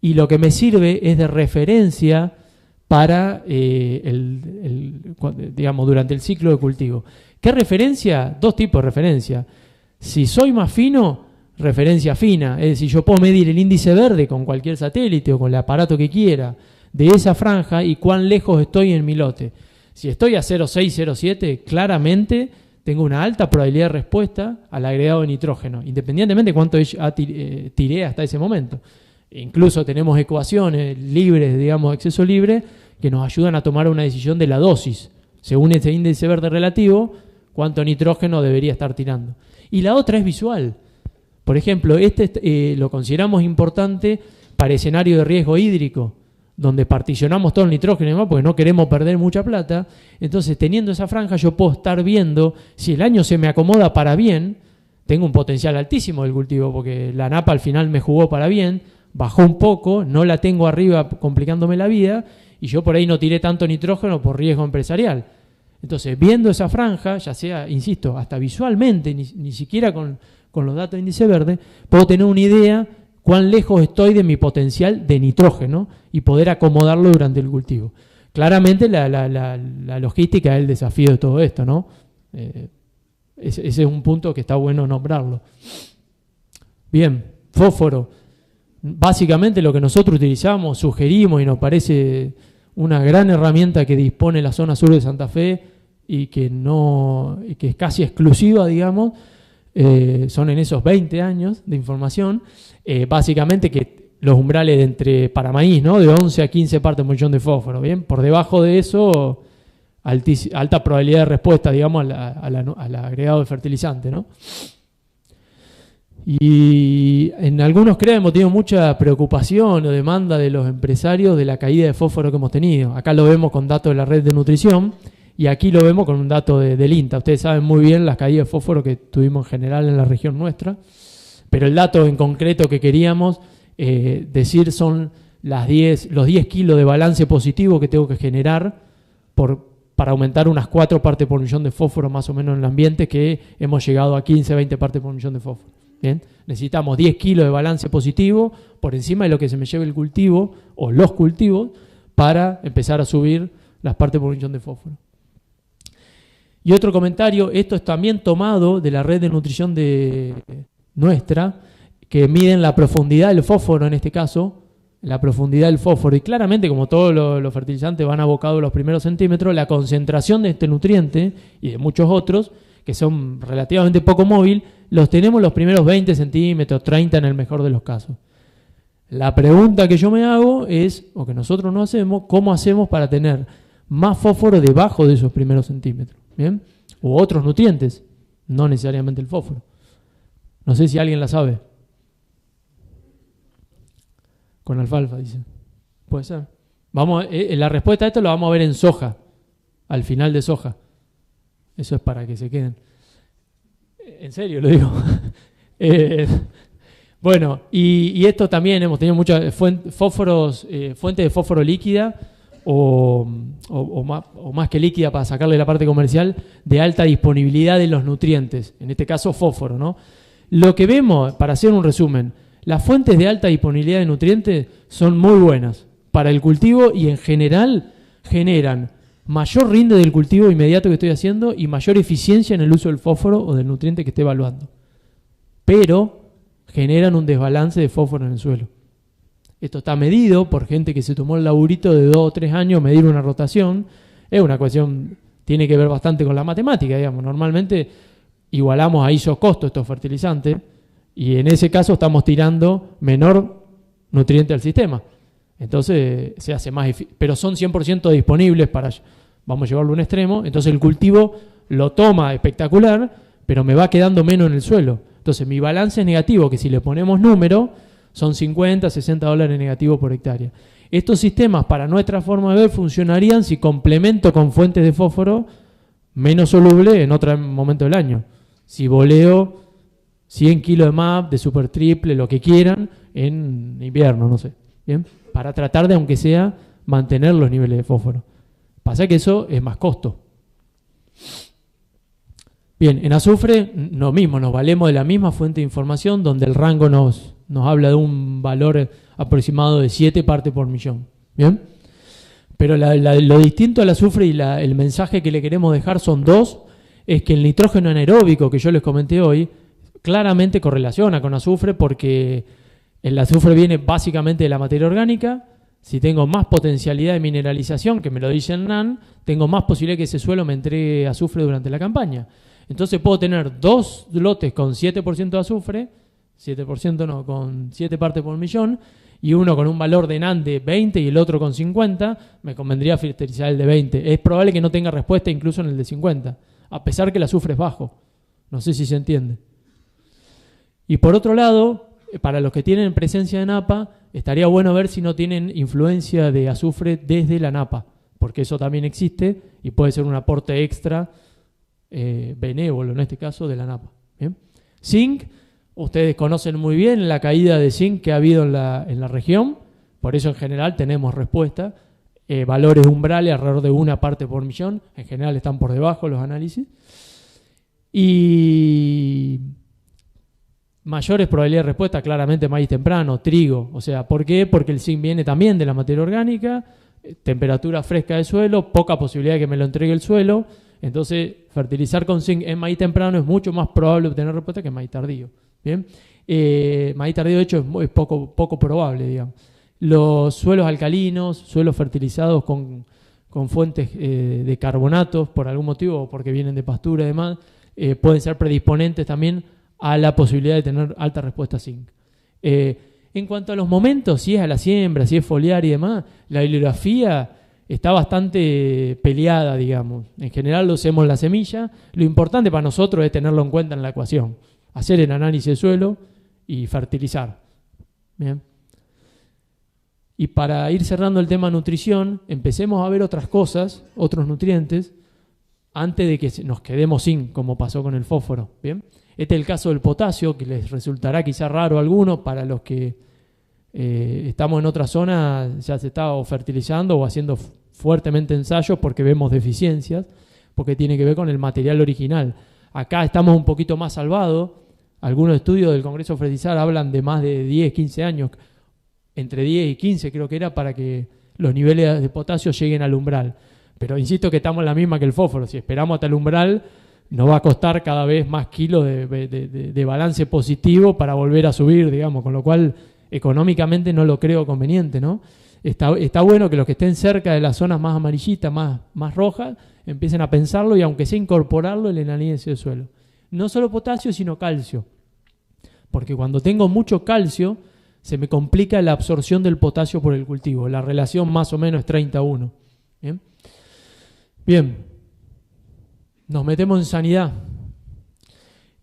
y lo que me sirve es de referencia para, digamos, durante el ciclo de cultivo. ¿Qué referencia? Dos tipos de referencia. Si soy más fino, referencia fina, es decir, yo puedo medir el índice verde con cualquier satélite o con el aparato que quiera de esa franja y cuán lejos estoy en mi lote. Si estoy a 0,6, 0,7, claramente tengo una alta probabilidad de respuesta al agregado de nitrógeno, independientemente de cuánto tiré hasta ese momento. Incluso tenemos ecuaciones libres, digamos, de acceso libre, que nos ayudan a tomar una decisión de la dosis, según ese índice verde relativo, cuánto nitrógeno debería estar tirando. Y la otra es visual. Por ejemplo, lo consideramos importante para escenario de riesgo hídrico, donde particionamos todo el nitrógeno y demás, porque no queremos perder mucha plata. Entonces, teniendo esa franja, yo puedo estar viendo si el año se me acomoda para bien. Tengo un potencial altísimo del cultivo, porque la napa al final me jugó para bien, bajó un poco, no la tengo arriba complicándome la vida, y yo por ahí no tiré tanto nitrógeno por riesgo empresarial. Entonces, viendo esa franja, ya sea, insisto, hasta visualmente, ni siquiera con los datos de índice verde, puedo tener una idea cuán lejos estoy de mi potencial de nitrógeno y poder acomodarlo durante el cultivo. Claramente la logística es el desafío de todo esto, ¿no? Ese es un punto que está bueno nombrarlo. Bien, fósforo. Básicamente lo que nosotros utilizamos, sugerimos y nos parece una gran herramienta que dispone la zona sur de Santa Fe y que es casi exclusiva, digamos, son en esos 20 años de información, básicamente que los umbrales para maíz, ¿no?, de 11 a 15 partes por millón de fósforo, ¿bien? Por debajo de eso, alta probabilidad de respuesta, digamos, al agregado de fertilizante, ¿no? Y en algunos CREA hemos tenido mucha preocupación o demanda de los empresarios de la caída de fósforo que hemos tenido. Acá lo vemos con datos de la red de nutrición y aquí lo vemos con un dato del INTA. Ustedes saben muy bien las caídas de fósforo que tuvimos en general en la región nuestra, pero el dato en concreto que queríamos decir son los 10 kilos de balance positivo que tengo que generar para aumentar unas 4 partes por millón de fósforo más o menos en el ambiente, que hemos llegado a 15, 20 partes por millón de fósforo. ¿Bien? Necesitamos 10 kilos de balance positivo por encima de lo que se me lleve el cultivo o los cultivos para empezar a subir las partes por millón de fósforo. Y otro comentario, esto es también tomado de la red de nutrición de nuestra, que miden la profundidad del fósforo en este caso, la profundidad del fósforo. Y claramente, como todos los fertilizantes van abocados a los primeros centímetros, la concentración de este nutriente y de muchos otros, que son relativamente poco móvil, los tenemos los primeros 20 centímetros, 30 en el mejor de los casos. La pregunta que yo me hago es, o que nosotros no hacemos, ¿cómo hacemos para tener más fósforo debajo de esos primeros centímetros? ¿Bien? U otros nutrientes, no necesariamente el fósforo. No sé si alguien la sabe. Con alfalfa, dice. Puede ser. La respuesta a esto la vamos a ver en soja, al final de soja. Eso es para que se queden. En serio lo digo. Bueno, y esto también hemos tenido muchas fuentes de fósforo líquida o más que líquida para sacarle la parte comercial, de alta disponibilidad de los nutrientes, en este caso fósforo, ¿no? Lo que vemos, para hacer un resumen, las fuentes de alta disponibilidad de nutrientes son muy buenas para el cultivo y en general generan mayor rinde del cultivo inmediato que estoy haciendo y mayor eficiencia en el uso del fósforo o del nutriente que esté evaluando. Pero generan un desbalance de fósforo en el suelo. Esto está medido por gente que se tomó el laburito de 2 o 3 años medir una rotación. Es una cuestión, tiene que ver bastante con la matemática, digamos. Normalmente igualamos ahí esos costos, estos fertilizantes, y en ese caso estamos tirando menor nutriente al sistema. Entonces se hace más eficiente, pero son 100% disponibles para, vamos a llevarlo a un extremo, entonces el cultivo lo toma espectacular, pero me va quedando menos en el suelo. Entonces mi balance es negativo, que si le ponemos número, son $50, $60 negativos por hectárea. Estos sistemas, para nuestra forma de ver, funcionarían si complemento con fuentes de fósforo menos soluble en otro momento del año. Si boleo 100 kilos de MAP, de super triple, lo que quieran, en invierno, no sé. ¿Bien? Para tratar de, aunque sea, mantener los niveles de fósforo. Pasa que eso es más costo. Bien, en azufre, lo mismo, nos valemos de la misma fuente de información, donde el rango nos habla de un valor aproximado de 7 partes por millón. ¿Bien? Pero lo distinto al azufre y el mensaje que le queremos dejar son dos, es que el nitrógeno anaeróbico que yo les comenté hoy claramente correlaciona con azufre, porque el azufre viene básicamente de la materia orgánica. Si tengo más potencialidad de mineralización, que me lo dice el NAN, tengo más posibilidad que ese suelo me entregue azufre durante la campaña. Entonces puedo tener 2 lotes con 7% de azufre, 7% no, con 7 partes por millón, y uno con un valor de NAN de 20 y el otro con 50, me convendría fertilizar el de 20. Es probable que no tenga respuesta incluso en el de 50, a pesar que el azufre es bajo. No sé si se entiende. Y por otro lado, para los que tienen presencia de napa, estaría bueno ver si no tienen influencia de azufre desde la napa, porque eso también existe y puede ser un aporte extra benévolo, en este caso, de la napa. ¿Bien? Zinc, ustedes conocen muy bien la caída de zinc que ha habido en la región, por eso en general tenemos respuesta. Valores umbrales alrededor de 1 parte por millón, en general están por debajo los análisis. Y mayores probabilidades de respuesta, claramente maíz temprano, trigo. O sea, ¿por qué? Porque el zinc viene también de la materia orgánica, temperatura fresca del suelo, poca posibilidad de que me lo entregue el suelo. Entonces, fertilizar con zinc en maíz temprano es mucho más probable obtener respuesta que en maíz tardío. ¿Bien? Maíz tardío, de hecho, es poco probable, digamos. Los suelos alcalinos, suelos fertilizados con fuentes de carbonatos, por algún motivo, o porque vienen de pastura y demás, pueden ser predisponentes también a la posibilidad de tener alta respuesta zinc. En cuanto a los momentos, si es a la siembra, si es foliar y demás, la bibliografía está bastante peleada, digamos. En general lo hacemos en la semilla. Lo importante para nosotros es tenerlo en cuenta en la ecuación. Hacer el análisis de suelo y fertilizar. Bien. Y para ir cerrando el tema nutrición, empecemos a ver otras cosas, otros nutrientes, antes de que nos quedemos sin, como pasó con el fósforo. Bien. Este es el caso del potasio, que les resultará quizá raro a algunos. Para los que estamos en otra zona, ya se está o fertilizando o haciendo fuertemente ensayos porque vemos deficiencias, porque tiene que ver con el material original. Acá estamos un poquito más salvados. Algunos estudios del Congreso de Fertilizar hablan de más de 10, 15 años, entre 10 y 15 creo que era, para que los niveles de potasio lleguen al umbral. Pero insisto que estamos en la misma que el fósforo. Si esperamos hasta el umbral, nos va a costar cada vez más kilos de balance positivo para volver a subir, digamos, con lo cual económicamente no lo creo conveniente, ¿no? Está bueno que los que estén cerca de las zonas más amarillitas, más rojas, empiecen a pensarlo y aunque sea incorporarlo en el análisis del suelo. No solo potasio, sino calcio. Porque cuando tengo mucho calcio, se me complica la absorción del potasio por el cultivo. La relación más o menos es 30-1. ¿Bien? Bien. Nos metemos en sanidad.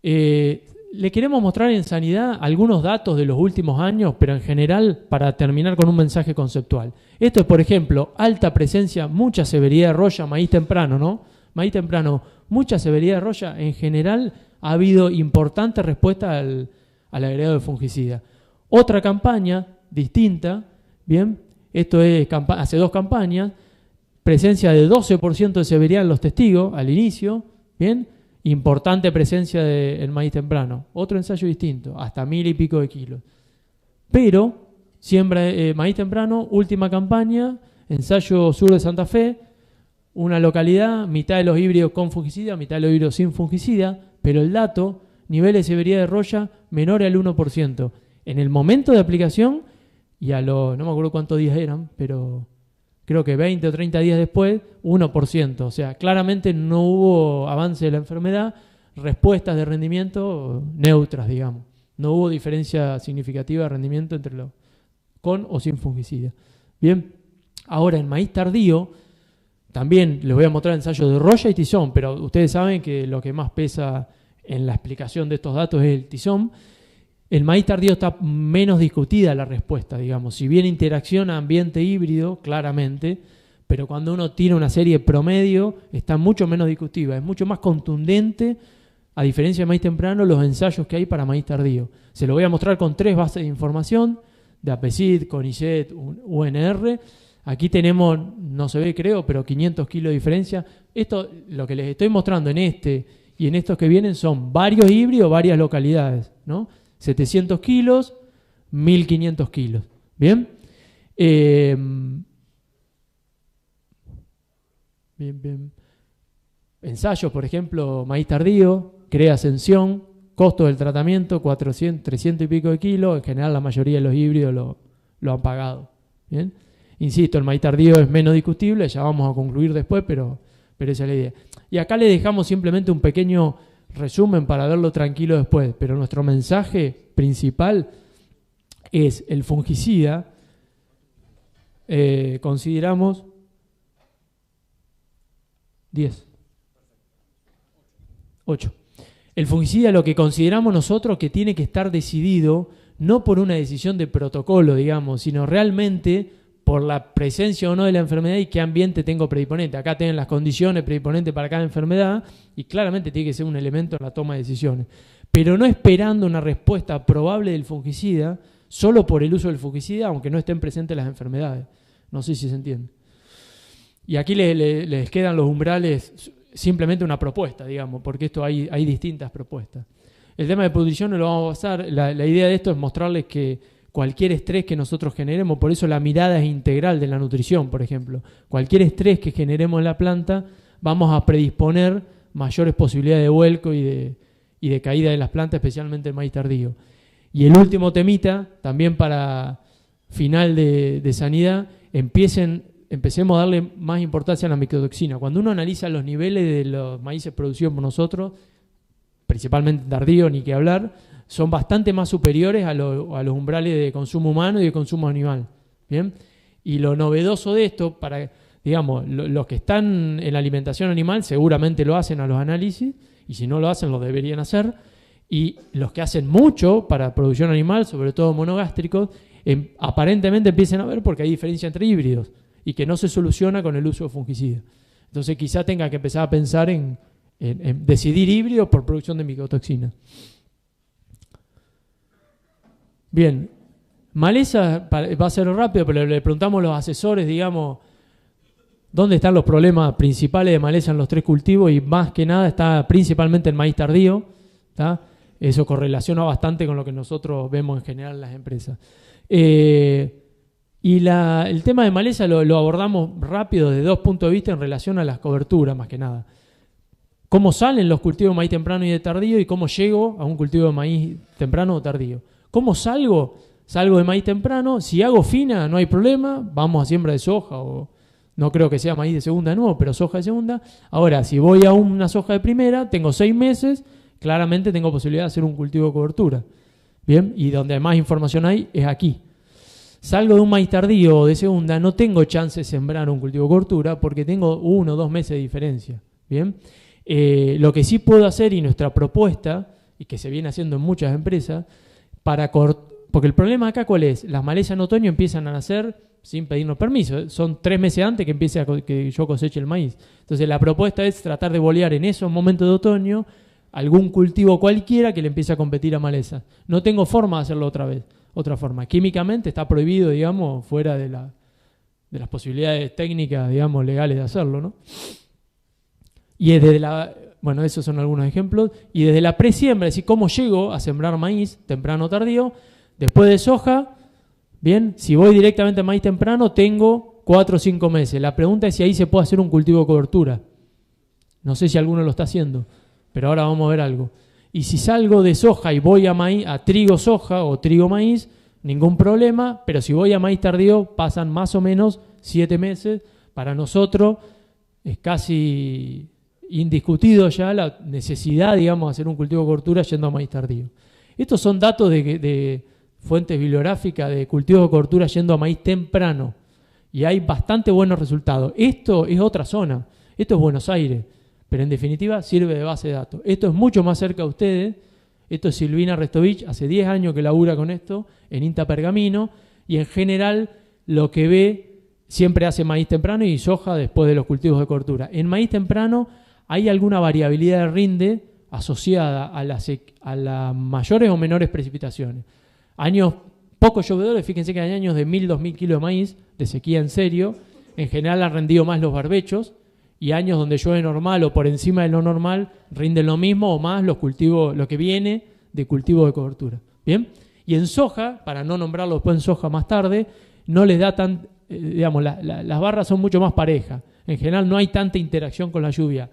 Le queremos mostrar en sanidad algunos datos de los últimos años, pero en general para terminar con un mensaje conceptual. Esto es, por ejemplo, alta presencia, mucha severidad de roya, maíz temprano, ¿no? Maíz temprano, mucha severidad de roya. En general ha habido importante respuesta al agregado de fungicida. Otra campaña distinta, ¿bien? Esto es hace 2 campañas, presencia de 12% de severidad en los testigos al inicio, ¿bien? Importante presencia del maíz temprano. Otro ensayo distinto, hasta 1000 y pico de kilos. Pero, siembra maíz temprano, última campaña, ensayo sur de Santa Fe, una localidad, mitad de los híbridos con fungicida, mitad de los híbridos sin fungicida, pero el dato, nivel de severidad de roya menor al 1%. En el momento de aplicación, y no me acuerdo cuántos días eran, pero creo que 20 o 30 días después, 1%. O sea, claramente no hubo avance de la enfermedad, respuestas de rendimiento neutras, digamos. No hubo diferencia significativa de rendimiento entre los con o sin fungicida. Bien, ahora en maíz tardío, también les voy a mostrar ensayos de roya y tizón, pero ustedes saben que lo que más pesa en la explicación de estos datos es el tizón. El maíz tardío está menos discutida la respuesta, digamos. Si bien interacciona ambiente híbrido, claramente, pero cuando uno tira una serie promedio, está mucho menos discutida. Es mucho más contundente, a diferencia de maíz temprano, los ensayos que hay para maíz tardío. Se lo voy a mostrar con 3 bases de información, de APECID, CONICET, UNR. Aquí tenemos, no se ve creo, pero 500 kilos de diferencia. Esto, lo que les estoy mostrando en este y en estos que vienen, son varios híbridos, varias localidades, ¿no? 700 kilos, 1500 kilos. ¿Bien? Bien. Ensayos, por ejemplo, maíz tardío, crea ascensión, costo del tratamiento, 300 y pico de kilos. En general, la mayoría de los híbridos lo han pagado. ¿Bien? Insisto, el maíz tardío es menos discutible, ya vamos a concluir después, pero esa es la idea. Y acá le dejamos simplemente un pequeño resumen para verlo tranquilo después, pero nuestro mensaje principal es el fungicida. Consideramos 8. El fungicida, lo que consideramos nosotros que tiene que estar decidido no por una decisión de protocolo, digamos, sino realmente por la presencia o no de la enfermedad y qué ambiente tengo predisponente. Acá tienen las condiciones predisponentes para cada enfermedad y claramente tiene que ser un elemento en la toma de decisiones. Pero no esperando una respuesta probable del fungicida solo por el uso del fungicida, aunque no estén presentes las enfermedades. No sé si se entiende. Y aquí les quedan los umbrales, simplemente una propuesta, digamos, porque esto hay distintas propuestas. El tema de pudrición no lo vamos a basar. La idea de esto es mostrarles que cualquier estrés que nosotros generemos, por eso la mirada es integral de la nutrición, por ejemplo. Cualquier estrés que generemos en la planta, vamos a predisponer mayores posibilidades de vuelco y de caída de las plantas, especialmente el maíz tardío. Y el último temita, también para final de sanidad, empecemos a darle más importancia a la micotoxina. Cuando uno analiza los niveles de los maíces producidos por nosotros, principalmente tardío, ni que hablar, son bastante más superiores a los umbrales de consumo humano y de consumo animal. ¿Bien? Y lo novedoso de esto, digamos, los que están en la alimentación animal seguramente lo hacen a los análisis, y si no lo hacen, lo deberían hacer. Y los que hacen mucho para producción animal, sobre todo monogástricos, aparentemente empiezan a ver porque hay diferencia entre híbridos y que no se soluciona con el uso de fungicida. Entonces quizá tenga que empezar a pensar en decidir híbridos por producción de micotoxina. Bien, maleza va a ser rápido, pero le preguntamos a los asesores, digamos, dónde están los problemas principales de maleza en los 3 cultivos y más que nada está principalmente el maíz tardío, ¿tá? Eso correlaciona bastante con lo que nosotros vemos en general en las empresas. Y el tema de maleza lo abordamos rápido desde dos puntos de vista en relación a las coberturas, más que nada. Cómo salen los cultivos de maíz temprano y de tardío y cómo llego a un cultivo de maíz temprano o tardío. ¿Cómo salgo? Salgo de maíz temprano. Si hago fina, no hay problema. Vamos a siembra de soja o no creo que sea maíz de segunda, no, pero soja de segunda. Ahora, si voy a una soja de primera, tengo 6 meses, claramente tengo posibilidad de hacer un cultivo de cobertura. Bien, y donde más información hay es aquí. Salgo de un maíz tardío o de segunda, no tengo chance de sembrar un cultivo de cobertura porque tengo 1 o 2 meses de diferencia. Bien. Lo que sí puedo hacer, y nuestra propuesta, y que se viene haciendo en muchas empresas, porque el problema acá ¿cuál es? Las malezas en otoño empiezan a nacer sin pedirnos permiso, son 3 meses antes que empiece que yo coseche el maíz. Entonces la propuesta es tratar de bolear en esos momentos de otoño algún cultivo cualquiera que le empiece a competir a maleza. No tengo forma de hacerlo otra forma. Químicamente está prohibido, digamos, fuera de las posibilidades técnicas, digamos, legales de hacerlo, ¿no? Y bueno, esos son algunos ejemplos. Y desde la presiembra, es decir, cómo llego a sembrar maíz temprano o tardío, después de soja, bien, si voy directamente a maíz temprano, tengo 4 o 5 meses. La pregunta es si ahí se puede hacer un cultivo de cobertura. No sé si alguno lo está haciendo, pero ahora vamos a ver algo. Y si salgo de soja y voy a trigo soja o trigo maíz, ningún problema, pero si voy a maíz tardío, pasan más o menos 7 meses. Para nosotros es casi indiscutido ya la necesidad, digamos, de hacer un cultivo de cobertura yendo a maíz tardío. Estos son datos de fuentes bibliográficas de cultivo de cobertura yendo a maíz temprano. Y hay bastante buenos resultados. Esto es otra zona. Esto es Buenos Aires. Pero en definitiva sirve de base de datos. Esto es mucho más cerca de ustedes. Esto es Silvina Restovich. Hace 10 años que labura con esto en INTA Pergamino. Y en general lo que ve siempre hace maíz temprano y soja después de los cultivos de cobertura. En maíz temprano hay alguna variabilidad de rinde asociada a las mayores o menores precipitaciones. Años poco llovedores, fíjense que hay años de 1.000, 2.000 kilos de maíz, de sequía en serio. En general han rendido más los barbechos. Y años donde llueve normal o por encima de lo normal, rinden lo mismo o más los cultivos, lo que viene de cultivo de cobertura. ¿Bien? Y en soja, para no nombrarlo después en soja más tarde, no les da tan, digamos, las barras son mucho más parejas. En general no hay tanta interacción con la lluvia.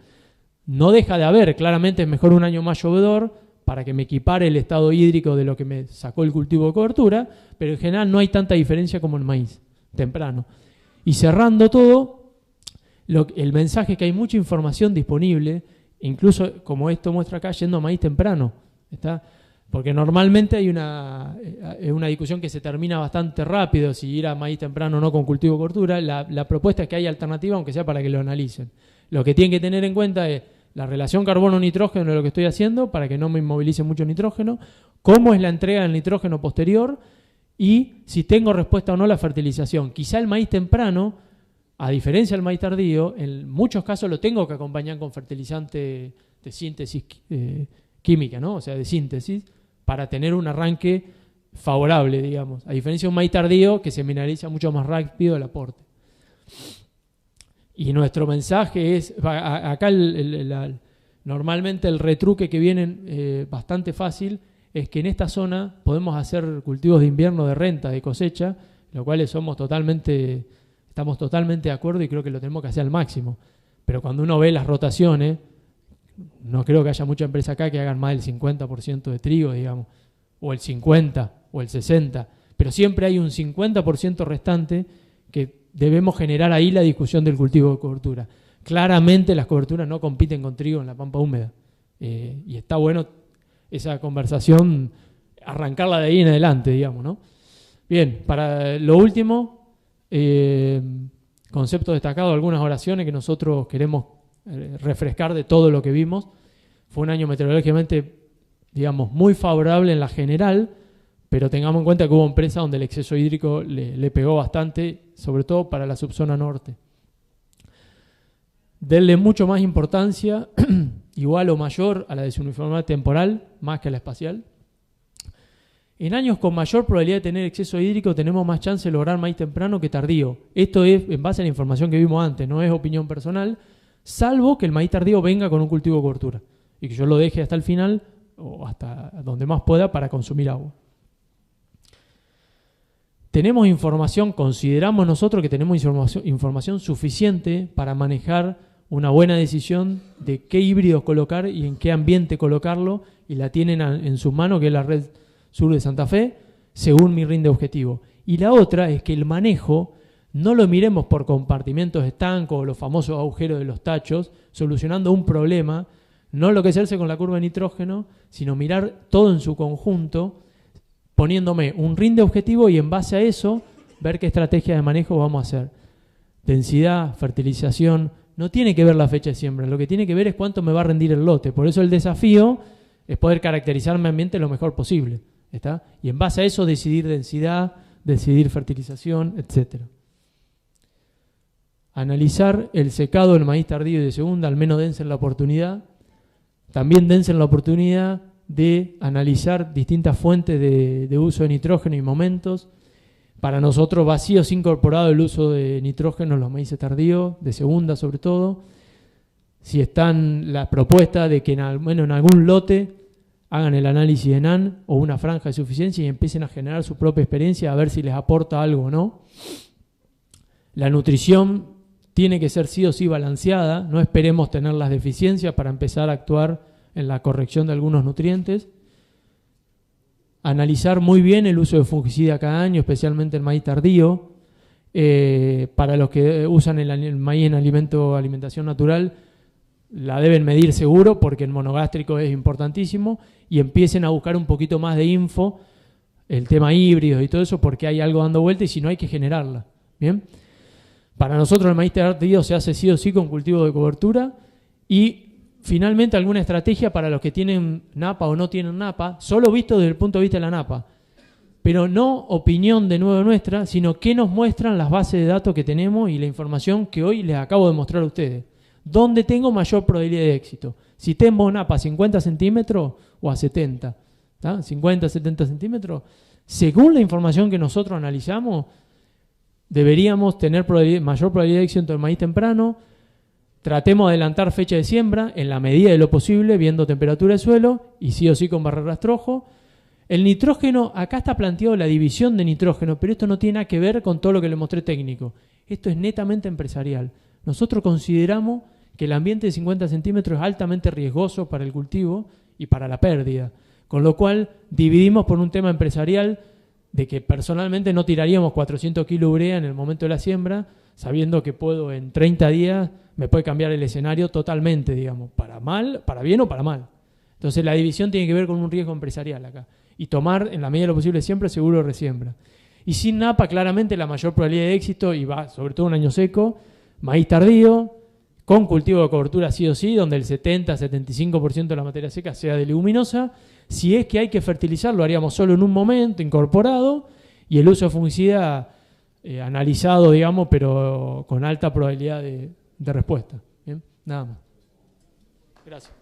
No deja de haber, claramente es mejor un año más llovedor para que me equipare el estado hídrico de lo que me sacó el cultivo de cobertura, pero en general no hay tanta diferencia como el maíz, temprano. Y cerrando todo, el mensaje es que hay mucha información disponible, incluso como esto muestra acá, yendo a maíz temprano. ¿Está? Porque normalmente hay una discusión que se termina bastante rápido, si ir a maíz temprano o no con cultivo de cobertura. La propuesta es que hay alternativa, aunque sea para que lo analicen. Lo que tienen que tener en cuenta es la relación carbono-nitrógeno de lo que estoy haciendo, para que no me inmovilice mucho nitrógeno, cómo es la entrega del nitrógeno posterior y si tengo respuesta o no a la fertilización. Quizá el maíz temprano, a diferencia del maíz tardío, en muchos casos lo tengo que acompañar con fertilizante de síntesis química, ¿no? O sea, de síntesis, para tener un arranque favorable, digamos. A diferencia de un maíz tardío que se mineraliza mucho más rápido el aporte. Y nuestro mensaje es, acá normalmente el retruque que viene bastante fácil es que en esta zona podemos hacer cultivos de invierno de renta, de cosecha, lo cual estamos totalmente de acuerdo y creo que lo tenemos que hacer al máximo. Pero cuando uno ve las rotaciones, no creo que haya mucha empresa acá que hagan más del 50% de trigo, digamos, o el 50% o el 60%, pero siempre hay un 50% restante que debemos generar ahí la discusión del cultivo de cobertura. Claramente las coberturas no compiten con trigo en la pampa húmeda y está bueno esa conversación, arrancarla de ahí en adelante, digamos, ¿no? Bien, para lo último, concepto destacado, algunas oraciones que nosotros queremos refrescar de todo lo que vimos. Fue un año meteorológicamente, digamos, muy favorable en la general, pero tengamos en cuenta que hubo empresas donde el exceso hídrico le pegó bastante, sobre todo para la subzona norte. Denle mucho más importancia, igual o mayor, a la desuniformidad temporal, más que a la espacial. En años con mayor probabilidad de tener exceso hídrico tenemos más chance de lograr maíz temprano que tardío. Esto es en base a la información que vimos antes, no es opinión personal, salvo que el maíz tardío venga con un cultivo de cobertura y que yo lo deje hasta el final o hasta donde más pueda para consumir agua. Tenemos información, consideramos nosotros que tenemos información suficiente para manejar una buena decisión de qué híbridos colocar y en qué ambiente colocarlo, y la tienen en sus manos, que es la red sur de Santa Fe, según mi RIN de objetivo. Y la otra es que el manejo no lo miremos por compartimentos estancos o los famosos agujeros de los tachos, solucionando un problema, no enloquecerse con la curva de nitrógeno, sino mirar todo en su conjunto, poniéndome un RIN de objetivo y en base a eso ver qué estrategia de manejo vamos a hacer. Densidad, fertilización, no tiene que ver la fecha de siembra, lo que tiene que ver es cuánto me va a rendir el lote. Por eso el desafío es poder caracterizar mi ambiente lo mejor posible, ¿está? Y en base a eso decidir densidad, decidir fertilización, etc. Analizar el secado del maíz tardío y de segunda, al menos dense en la oportunidad. También dense en la oportunidad de analizar distintas fuentes de uso de nitrógeno y momentos. Para nosotros va sí o sí incorporado el uso de nitrógeno en los maíces tardíos, de segunda sobre todo. Si están la propuesta de que en algún lote hagan el análisis de NAN o una franja de suficiencia y empiecen a generar su propia experiencia a ver si les aporta algo o no. La nutrición tiene que ser sí o sí balanceada, no esperemos tener las deficiencias para empezar a actuar en la corrección de algunos nutrientes. Analizar muy bien el uso de fungicida cada año, especialmente el maíz tardío. Para los que usan el maíz en alimentación natural, la deben medir seguro porque el monogástrico es importantísimo, y empiecen a buscar un poquito más de info, el tema híbridos y todo eso, porque hay algo dando vuelta y si no hay que generarla. ¿Bien? Para nosotros el maíz tardío se hace sí o sí con cultivo de cobertura. Y finalmente alguna estrategia para los que tienen napa o no tienen napa, solo visto desde el punto de vista de la napa, pero no opinión de nuevo nuestra, sino que nos muestran las bases de datos que tenemos y la información que hoy les acabo de mostrar a ustedes. ¿Dónde tengo mayor probabilidad de éxito? Si tengo napa a 50 centímetros o a 70, ¿tá? 50, 70 centímetros, según la información que nosotros analizamos, deberíamos tener mayor probabilidad de éxito en el maíz temprano. Tratemos de adelantar fecha de siembra en la medida de lo posible, viendo temperatura de suelo y sí o sí con barrer rastrojo. El nitrógeno, acá está planteado la división de nitrógeno, pero esto no tiene nada que ver con todo lo que le mostré técnico. Esto es netamente empresarial. Nosotros consideramos que el ambiente de 50 centímetros es altamente riesgoso para el cultivo y para la pérdida, con lo cual dividimos por un tema empresarial de que personalmente no tiraríamos 400 kilos de urea en el momento de la siembra, sabiendo que puedo en 30 días me puede cambiar el escenario totalmente, digamos, para mal, para bien o para mal. Entonces la división tiene que ver con un riesgo empresarial acá. Y tomar, en la medida de lo posible siempre, seguro de resiembra. Y sin napa, claramente la mayor probabilidad de éxito, y va sobre todo un año seco, maíz tardío, con cultivo de cobertura sí o sí, donde el 70-75% de la materia seca sea de leguminosa. Si es que hay que fertilizar, lo haríamos solo en un momento, incorporado, y el uso de fungicida analizado, digamos, pero con alta probabilidad de respuesta. ¿Bien? Nada más. Gracias.